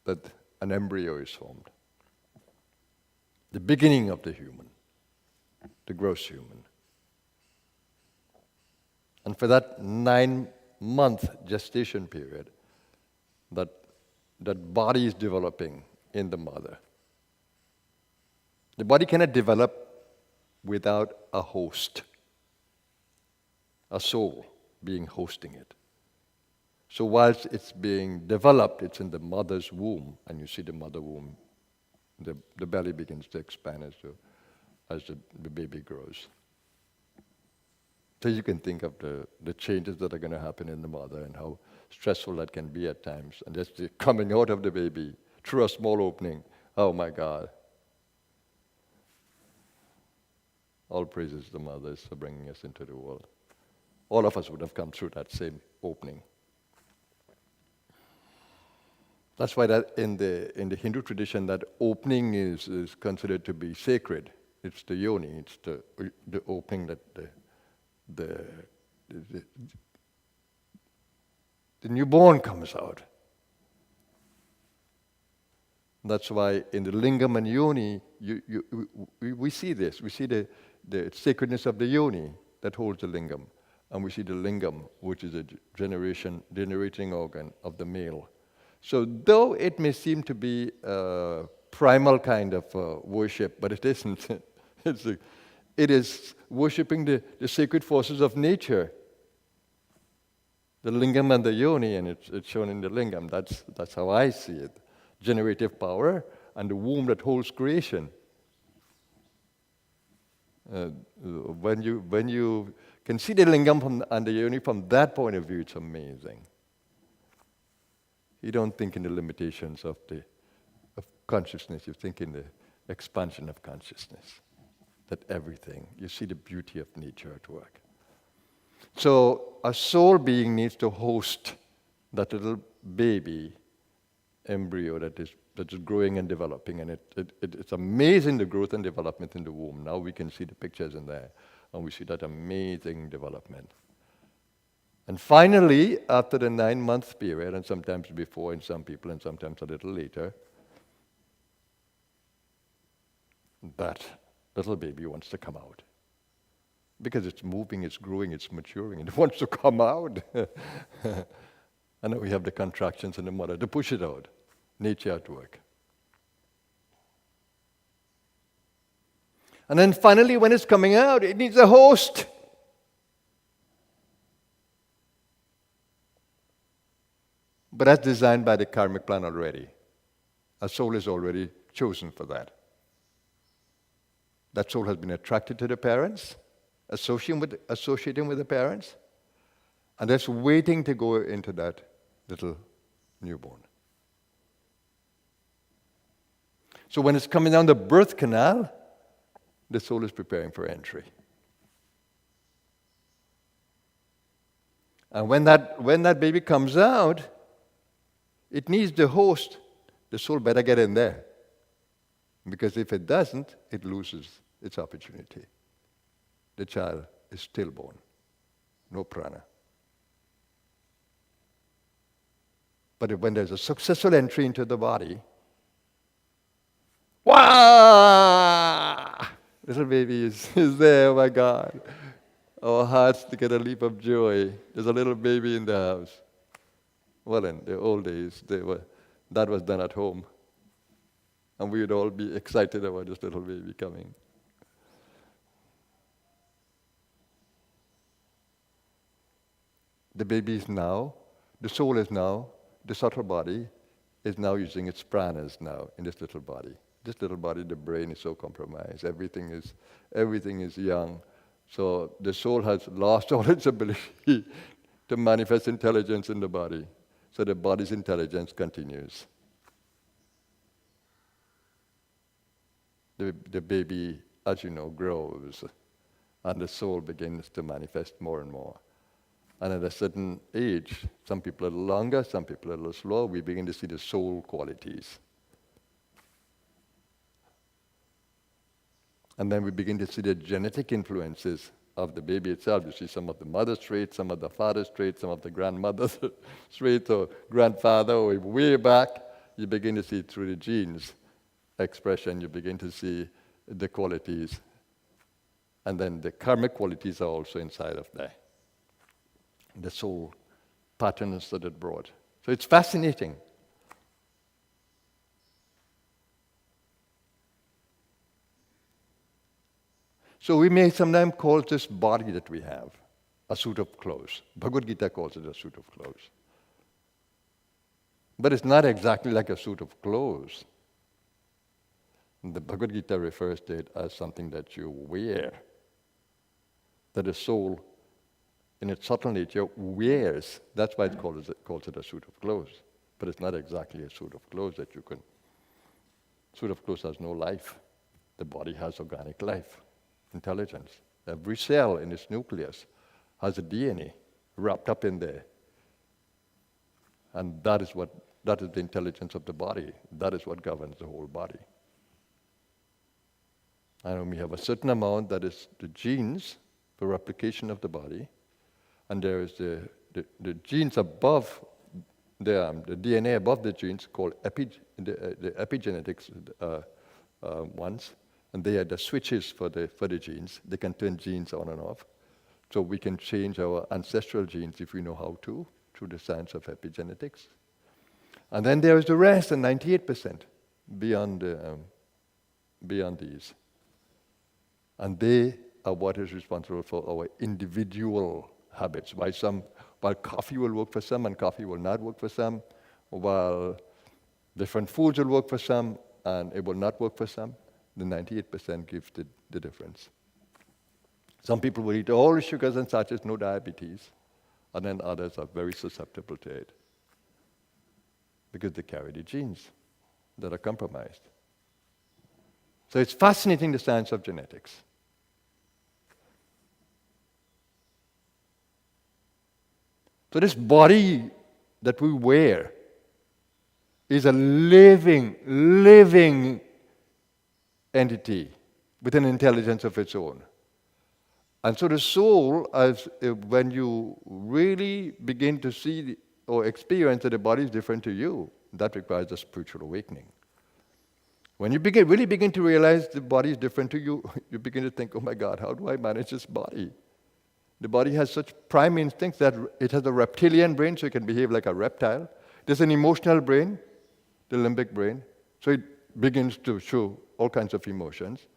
that an embryo is formed. The beginning of the human, the gross human. And for that 9-month gestation period, that body is developing in the mother. The body cannot develop without a host, a soul being hosting it. So whilst it's being developed, it's in the mother's womb, and you see the mother womb, the belly begins to expand as the baby grows. So you can think of the changes that are going to happen in the mother and how stressful that can be at times. And just the coming out of the baby through a small opening, oh my God. All praises the mothers for bringing us into the world. All of us would have come through that same opening. That's why that in the Hindu tradition, that opening is considered to be sacred. It's the yoni. It's the opening that the newborn comes out. That's why in the lingam and yoni, we see this. We see the sacredness of the yoni that holds the lingam. And we see the lingam, which is a generating organ of the male. So though it may seem to be a primal kind of worship, but it isn't. It is worshipping the sacred forces of nature. The lingam and the yoni, and it's shown in the lingam. That's how I see it. Generative power and the womb that holds creation. When you can see the lingam and the yoni from that point of view, it's amazing. You don't think in the limitations of consciousness, you think in the expansion of consciousness. That everything, you see the beauty of nature at work. So a soul being needs to host that little baby embryo that is growing and developing, and it's amazing, the growth and development in the womb. Now we can see the pictures in there, and we see that amazing development. And finally, after the 9-month period, and sometimes before in some people, and sometimes a little later, that little baby wants to come out. Because it's moving, it's growing, it's maturing, and it wants to come out. And then we have the contractions in the mother to push it out. Nature at work. And then finally, when it's coming out, it needs a host. But that's designed by the karmic plan already. A soul is already chosen for that. That soul has been attracted to the parents, associating with the parents, and that's waiting to go into that little newborn. So when it's coming down the birth canal, the soul is preparing for entry. And when that baby comes out, it needs the host. The soul better get in there. Because if it doesn't, it loses its opportunity. The child is stillborn, no prana. But when there's a successful entry into the body, wow! Little baby is there, oh my God. Our hearts to get a leap of joy. There's a little baby in the house. Well, in the old days, that was done at home. And we would all be excited about this little baby coming. The baby is now, the soul is now, the subtle body is now using its pranas now in this little body. This little body, the brain is so compromised. Everything is young. So the soul has lost all its ability to manifest intelligence in the body. So the body's intelligence continues. The baby, as you know, grows, and the soul begins to manifest more and more. And at a certain age, some people a little longer, some people a little slower, we begin to see the soul qualities. And then we begin to see the genetic influences of the baby itself. You see some of the mother's traits, some of the father's traits, some of the grandmother's traits, or grandfather, or way back. You begin to see it through the genes expression. You begin to see the qualities. And then the karmic qualities are also inside of there. The soul patterns that it brought. So it's fascinating. So we may sometimes call this body that we have a suit of clothes. Bhagavad Gita calls it a suit of clothes. But it's not exactly like a suit of clothes. The Bhagavad Gita refers to it as something that you wear. That the soul, in its subtle nature, wears. That's why it calls it a suit of clothes. But it's not exactly a suit of clothes that you can. Suit of clothes has no life. The body has organic life. Intelligence. Every cell in its nucleus has a DNA wrapped up in there. And that is the intelligence of the body. That is what governs the whole body. And we have a certain amount that is the genes for replication of the body, and there is the genes above the DNA above the genes called the epigenetics ones. And they are the switches for the genes. They can turn genes on and off. So we can change our ancestral genes if we know how to, through the science of epigenetics. And then there is the rest, the 98%, beyond these. And they are what is responsible for our individual habits. While coffee will work for some and coffee will not work for some, while different foods will work for some and it will not work for some, the 98% gives the difference. Some people will eat all the sugars and starches, no diabetes, and then others are very susceptible to it because they carry the genes that are compromised. So it's fascinating, the science of genetics. So this body that we wear is a living entity with an intelligence of its own. And so the soul, when you really begin to see or experience that the body is different to you, that requires a spiritual awakening. When you really begin to realize the body is different to you, you begin to think, oh my God, how do I manage this body? The body has such prime instincts that it has a reptilian brain, so it can behave like a reptile. There's an emotional brain, the limbic brain, so it begins to show all kinds of emotions.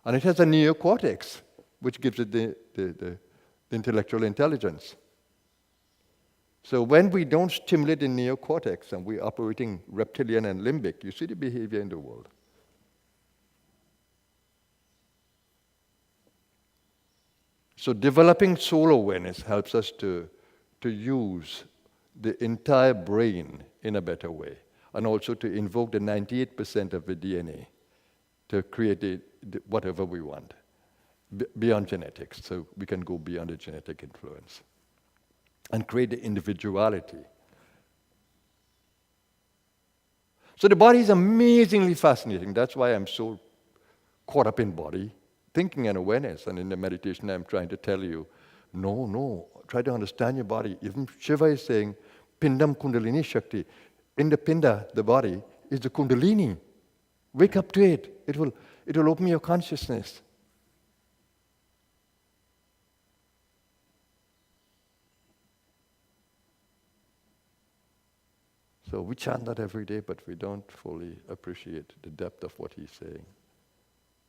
And it has a neocortex, which gives it the intellectual intelligence. So when we don't stimulate the neocortex and we're operating reptilian and limbic, you see the behavior in the world. So developing soul awareness helps us to use the entire brain in a better way, and also to invoke the 98% of the DNA to create whatever we want, beyond genetics, so we can go beyond the genetic influence and create the individuality. So the body is amazingly fascinating. That's why I'm so caught up in body thinking and awareness. And in the meditation, I'm trying to tell you, no, try to understand your body. Even Shiva is saying, Pindam Kundalini Shakti. In the Pinda, the body, is the Kundalini. Wake up to it. It will open your consciousness. So we chant that every day, but we don't fully appreciate the depth of what he's saying.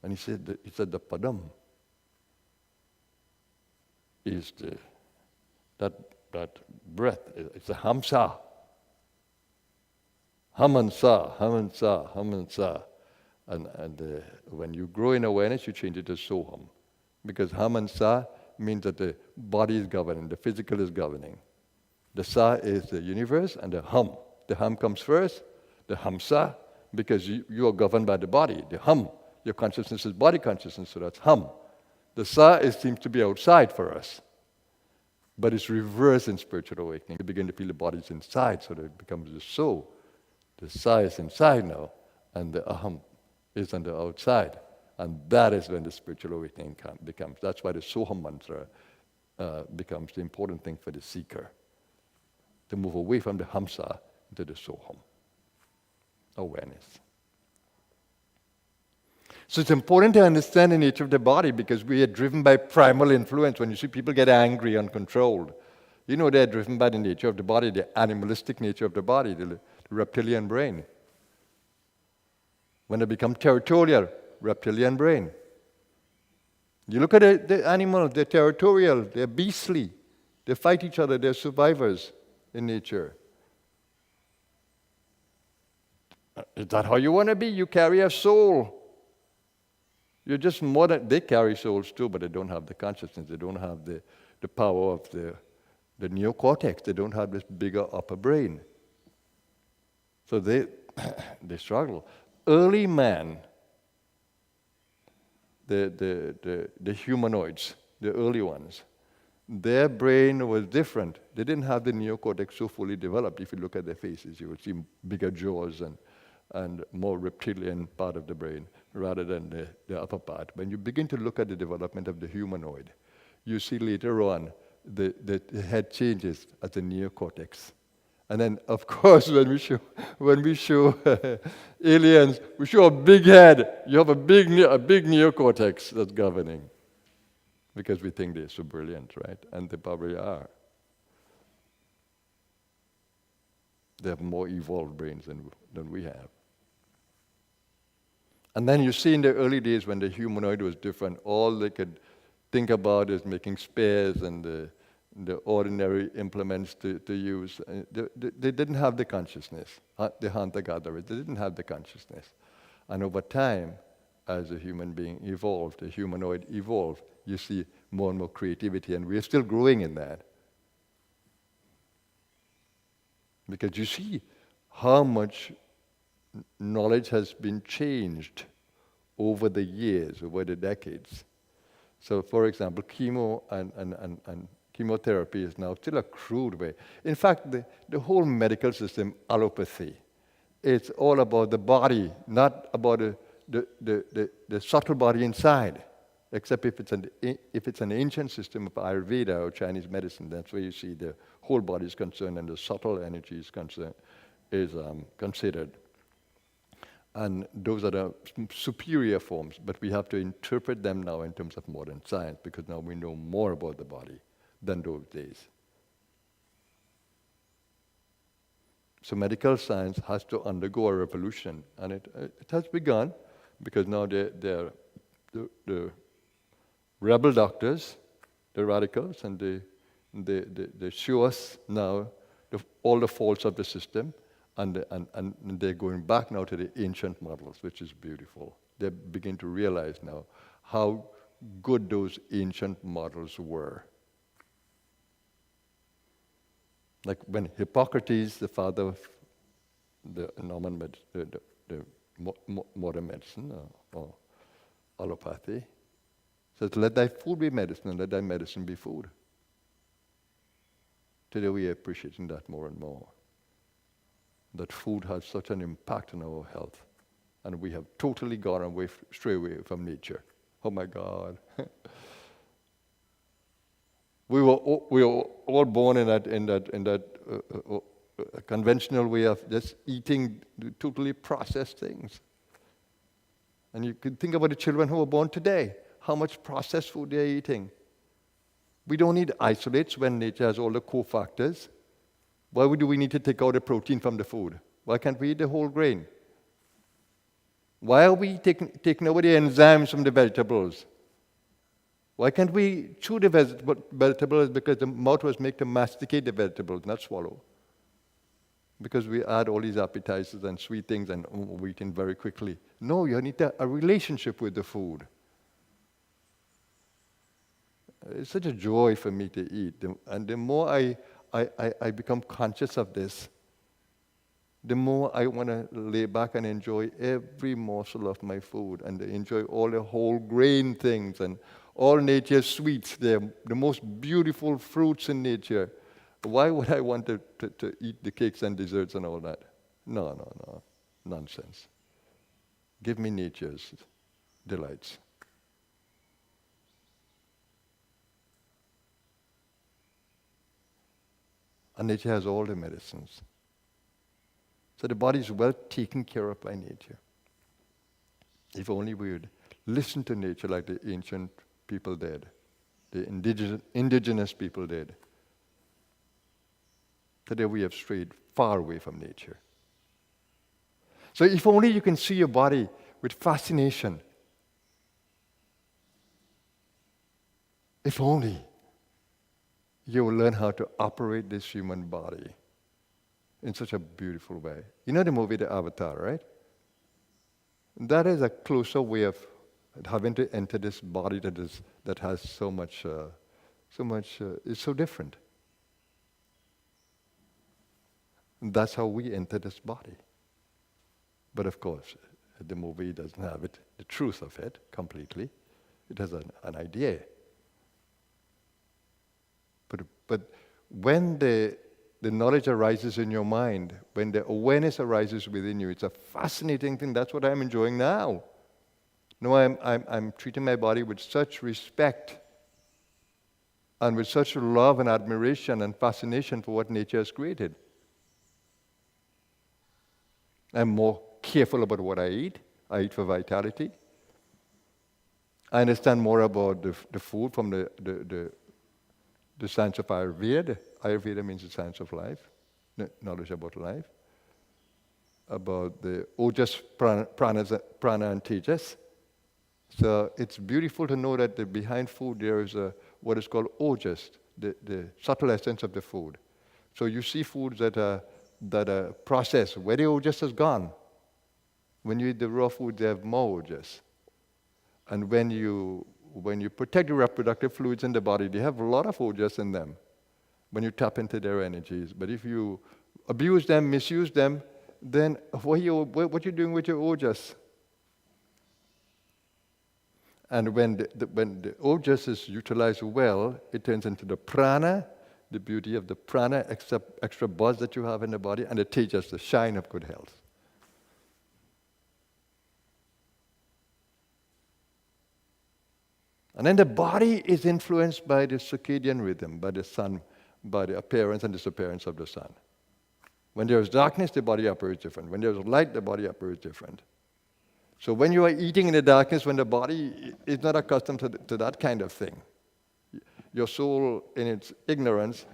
And he said the Padam is that breath. It's a Hamsa. Hamansa, Hamansa, Hamansa. And when you grow in awareness, you change it to Soham. Because Hamansa means that the body is governing, the physical is governing. The Sa is the universe, and the Hum. The Hum comes first, the Hamsa, because you are governed by the body. The Hum, your consciousness is body consciousness, so that's Hum. The Sa seems to be outside for us. But it's reversed in spiritual awakening. You begin to feel the body's inside, so that it becomes the So. The Sa is inside now, and the Aham is on the outside. And that is when the spiritual awakening becomes. That's why the Soham mantra becomes the important thing for the seeker. To move away from the Hamsa into the Soham. Awareness. So it's important to understand the nature of the body because we are driven by primal influence. When you see people get angry, uncontrolled, you know they're driven by the nature of the body, the animalistic nature of the body, the reptilian brain. When they become territorial, reptilian brain. You look at the animals, they're territorial, they're beastly, they fight each other, they're survivors in nature. Is that how you want to be? You carry a soul. You're just more than, they carry souls too, but they don't have the consciousness, they don't have the power of the neocortex, they don't have this bigger upper brain. So they struggle. Early man, the humanoids, the early ones, their brain was different. They didn't have the neocortex so fully developed. If you look at their faces, you will see bigger jaws and more reptilian part of the brain rather than the upper part. When you begin to look at the development of the humanoid, you see later on the head changes as the neocortex. And then, of course, when we show aliens, we show a big head. You have a big neocortex that's governing. Because we think they're so brilliant, right? And they probably are. They have more evolved brains than we have. And then you see in the early days when the humanoid was different, all they could think about is making spears and the ordinary implements to use. They didn't have the consciousness. The hunter-gatherers, they didn't have the consciousness. And over time, as a human being evolved, a humanoid evolved, you see more and more creativity, and we're still growing in that. Because you see how much knowledge has been changed over the years, over the decades. So, for example, chemo and chemotherapy is now still a crude way. In fact, the whole medical system, allopathy, it's all about the body, not about the subtle body inside. Except if it's an ancient system of Ayurveda or Chinese medicine, that's where you see the whole body is concerned and the subtle energy is considered. And those are the superior forms, but we have to interpret them now in terms of modern science, because now we know more about the body than those days. So medical science has to undergo a revolution, and it has begun, because now the rebel doctors, the radicals, and they show us now all the faults of the system, and they're going back now to the ancient models, which is beautiful. They begin to realize now how good those ancient models were. Like when Hippocrates, the father of the modern medicine or allopathy, says, let thy food be medicine and let thy medicine be food. Today we are appreciating that more and more. That food has such an impact on our health. And we have totally gone away, straight away from nature. Oh my God. We were all born in that conventional way of just eating totally processed things. And you can think about the children who are born today, how much processed food they're eating. We don't need isolates when nature has all the cofactors. Why do we need to take out the protein from the food? Why can't we eat the whole grain? Why are we taking away the enzymes from the vegetables? Why can't we chew the vegetables? Because the mouth was made to masticate the vegetables, not swallow. Because we add all these appetizers and sweet things and we're eating very quickly. No, you need a relationship with the food. It's such a joy for me to eat. And the more I become conscious of this, the more I want to lay back and enjoy every morsel of my food and enjoy all the whole grain things and all nature's sweets. They're the most beautiful fruits in nature. Why would I want to eat the cakes and desserts and all that? No. Nonsense. Give me nature's delights. And nature has all the medicines. So the body is well taken care of by nature. If only we would listen to nature like the ancient people did, the indigenous people did. Today we have strayed far away from nature. So if only you can see your body with fascination. If only you will learn how to operate this human body in such a beautiful way. You know the movie The Avatar, right? That is a closer way of having to enter this body that has so much, is so different. And that's how we enter this body. But of course, the movie doesn't have it, the truth of it completely. It has an idea. But when the knowledge arises in your mind, when the awareness arises within you, it's a fascinating thing. That's what I'm enjoying now. No, I'm treating my body with such respect and with such love and admiration and fascination for what nature has created. I'm more careful about what I eat. I eat for vitality. I understand more about the food from the science of Ayurveda. Ayurveda means the science of life, knowledge about life. About the Ojas, Prana and Tejas. So it's beautiful to know that behind food there is what is called Ojas, the subtle essence of the food. So you see foods that are processed, where the Ojas has gone. When you eat the raw food, they have more Ojas. And when you protect the reproductive fluids in the body, they have a lot of ojas in them when you tap into their energies. But if you abuse them, misuse them, then what you're doing with your ojas? And when the ojas is utilized well, it turns into the prana, the beauty of the prana, extra buzz that you have in the body, and the tejas, the shine of good health. And then the body is influenced by the circadian rhythm, by the sun, by the appearance and disappearance of the sun. When there is darkness, the body operates different. When there is light, the body operates different. So when you are eating in the darkness, when the body is not accustomed to that kind of thing, your soul, in its ignorance,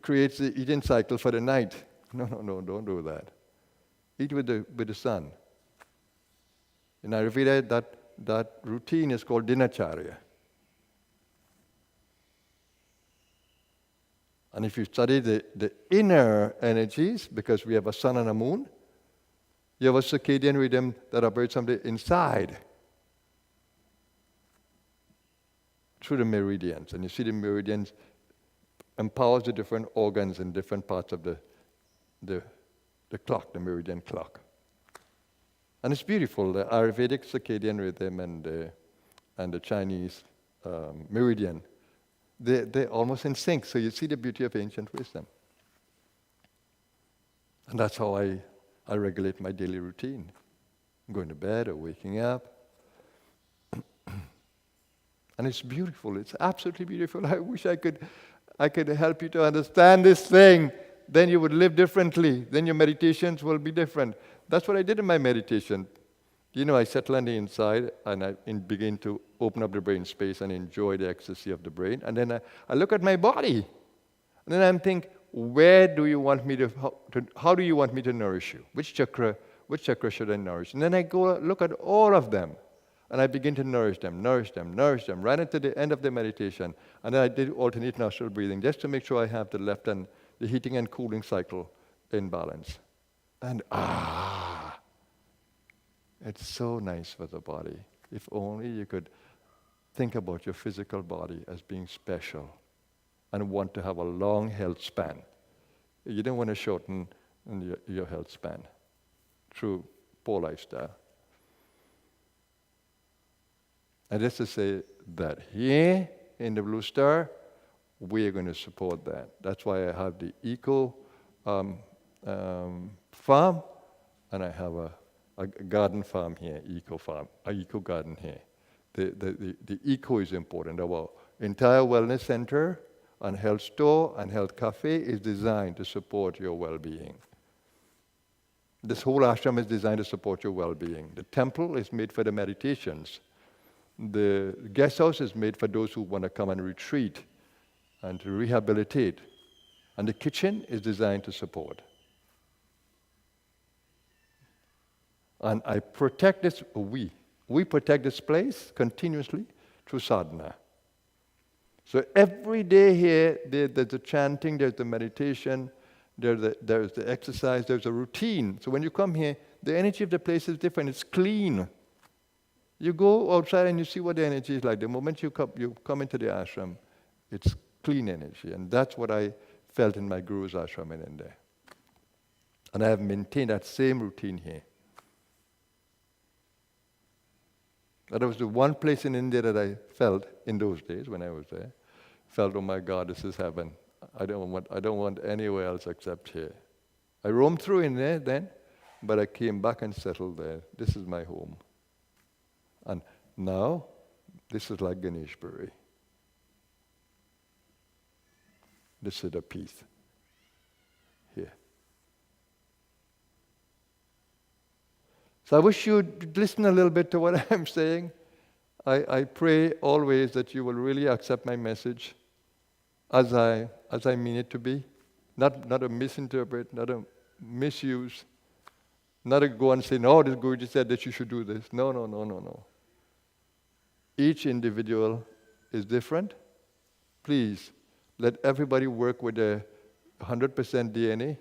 creates the eating cycle for the night. No, don't do that. Eat with the sun. In Ayurveda, that routine is called dinacharya. And if you study the inner energies, because we have a sun and a moon, you have a circadian rhythm that operates from the inside through the meridians. And you see the meridians empowers the different organs in different parts of the clock, the meridian clock. And it's beautiful, the Ayurvedic circadian rhythm and the Chinese meridian. They're almost in sync, so you see the beauty of ancient wisdom. And that's how I regulate my daily routine. Going to bed or waking up. And it's beautiful, it's absolutely beautiful. I wish I could help you to understand this thing. Then you would live differently. Then your meditations will be different. That's what I did in my meditation. I settle on the inside and I begin to open up the brain space and enjoy the ecstasy of the brain. And then I look at my body. And then I'm thinking, where do you want me how do you want me to nourish you? Which chakra should I nourish? And then I go look at all of them. And I begin to nourish them, right until the end of the meditation. And then I did alternate nostril breathing just to make sure I have the left and the heating and cooling cycle in balance. And it's so nice for the body. If only you could think about your physical body as being special and want to have a long health span. You don't want to shorten your health span through poor lifestyle. And just to say that here in the Blue Star, we are going to support that. That's why I have the eco farm, and I have a garden farm here, a eco garden here. The eco is important. Our entire wellness center and health store and health cafe is designed to support your well-being. This whole ashram is designed to support your well-being. The temple is made for the meditations. The guest house is made for those who want to come and retreat and to rehabilitate. And the kitchen is designed to support. And I protect this, we protect this place continuously through sadhana. So every day here, there's the chanting, there's the meditation, there's the exercise, there's a routine. So when you come here, the energy of the place is different, it's clean. You go outside and you see what the energy is like. The moment you come into the ashram, it's clean energy. And that's what I felt in my guru's ashram in India. And I have maintained that same routine here. That was the one place in India that I felt in those days when I was there. Felt, oh my God, this is heaven. I don't want anywhere else except here. I roamed through in there then, but I came back and settled there. This is my home. And now, this is like Ganeshpuri. This is the peace here. So I wish you'd listen a little bit to what I'm saying. I pray always that you will really accept my message as I mean it to be. Not a misinterpret, not a misuse, not a go and say, no, this Guruji said that you should do this. No. Each individual is different. Please, let everybody work with their 100% DNA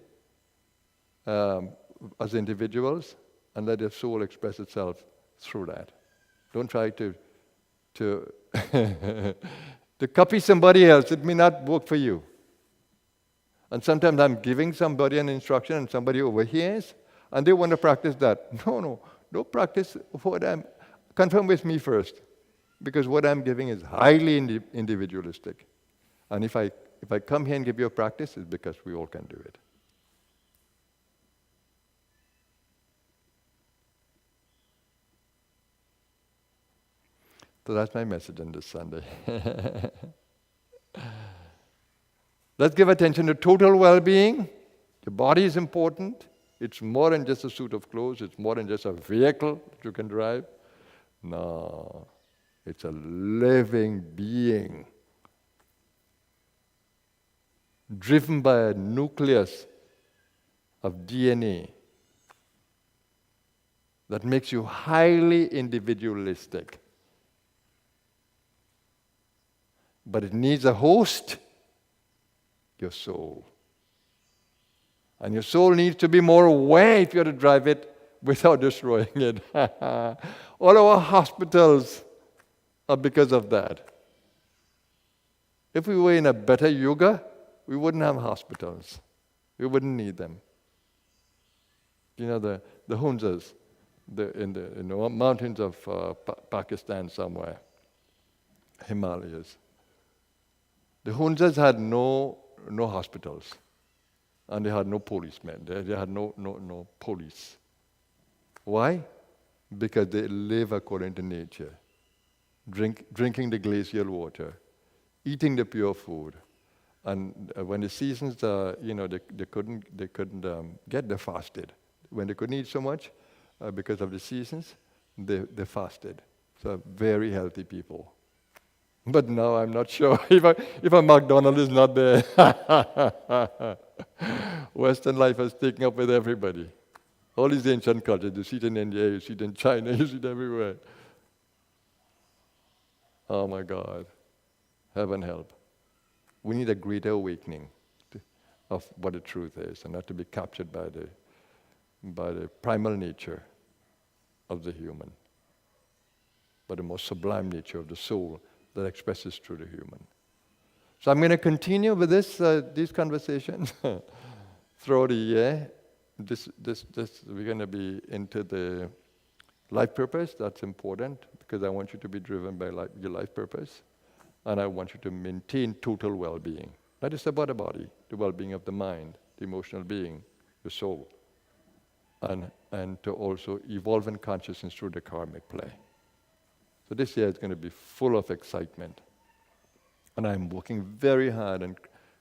as individuals, and let their soul express itself through that. Don't try to to copy somebody else. It may not work for you. And sometimes I'm giving somebody an instruction and somebody overhears and they want to practice that. No, don't practice what I'm... Confirm with me first. Because what I'm giving is highly individualistic. And if I come here and give you a practice, it's because we all can do it. So that's my message on this Sunday. Let's give attention to total well-being. The body is important. It's more than just a suit of clothes. It's more than just a vehicle that you can drive. No, it's a living being driven by a nucleus of DNA that makes you highly individualistic. But it needs a host, your soul. And your soul needs to be more aware if you're to drive it without destroying it. All our hospitals are because of that. If we were in a better yuga, we wouldn't have hospitals. We wouldn't need them. You know, the Hunzas in the mountains of Pakistan somewhere, Himalayas. The Hunzas had no hospitals, and they had no policemen. They had no police. Why? Because they live according to nature, drinking the glacial water, eating the pure food, and when the seasons, they couldn't get, they fasted. When they couldn't eat so much because of the seasons, they fasted. So very healthy people. But now I'm not sure if a McDonald's is not there. Western life has taken up with everybody. All these ancient cultures, you see it in India, you see it in China, you see it everywhere. Oh my God. Heaven help. We need a greater awakening of what the truth is, and not to be captured by the primal nature of the human, but the most sublime nature of the soul that expresses through the human. So I'm going to continue with these conversations throughout the year. We're going to be into the life purpose. That's important because I want you to be driven by your life purpose, and I want you to maintain total well-being. Not just about the body, the well-being of the mind, the emotional being, the soul, and to also evolve in consciousness through the karmic play. So this year is going to be full of excitement. And I'm working very hard on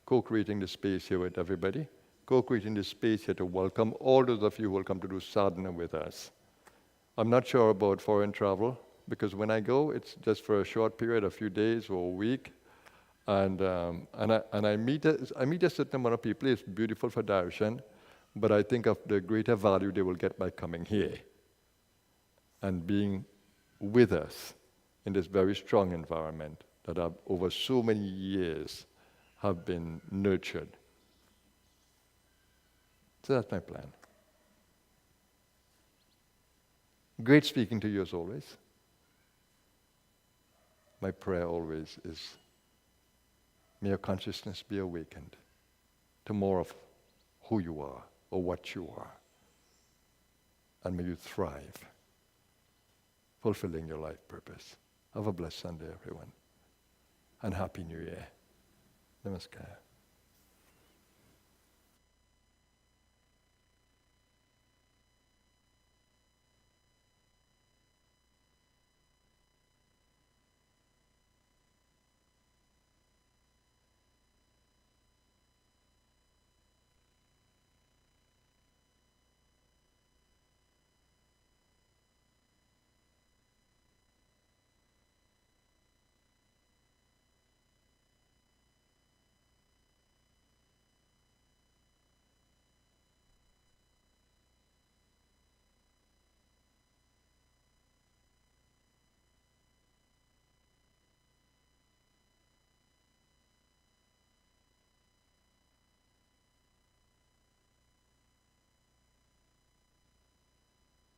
co-creating the space here with everybody, co-creating the space here to welcome all those of you who will come to do sadhana with us. I'm not sure about foreign travel, because when I go, it's just for a short period, a few days or a week. And I meet a certain amount of people. It's beautiful for darshan, but I think of the greater value they will get by coming here and being with us in this very strong environment that over so many years have been nurtured. So that's my plan. Great speaking to you as always. My prayer always is, may your consciousness be awakened to more of who you are or what you are. And may you thrive, fulfilling your life purpose. Have a blessed Sunday, everyone. And Happy New Year. Namaskar.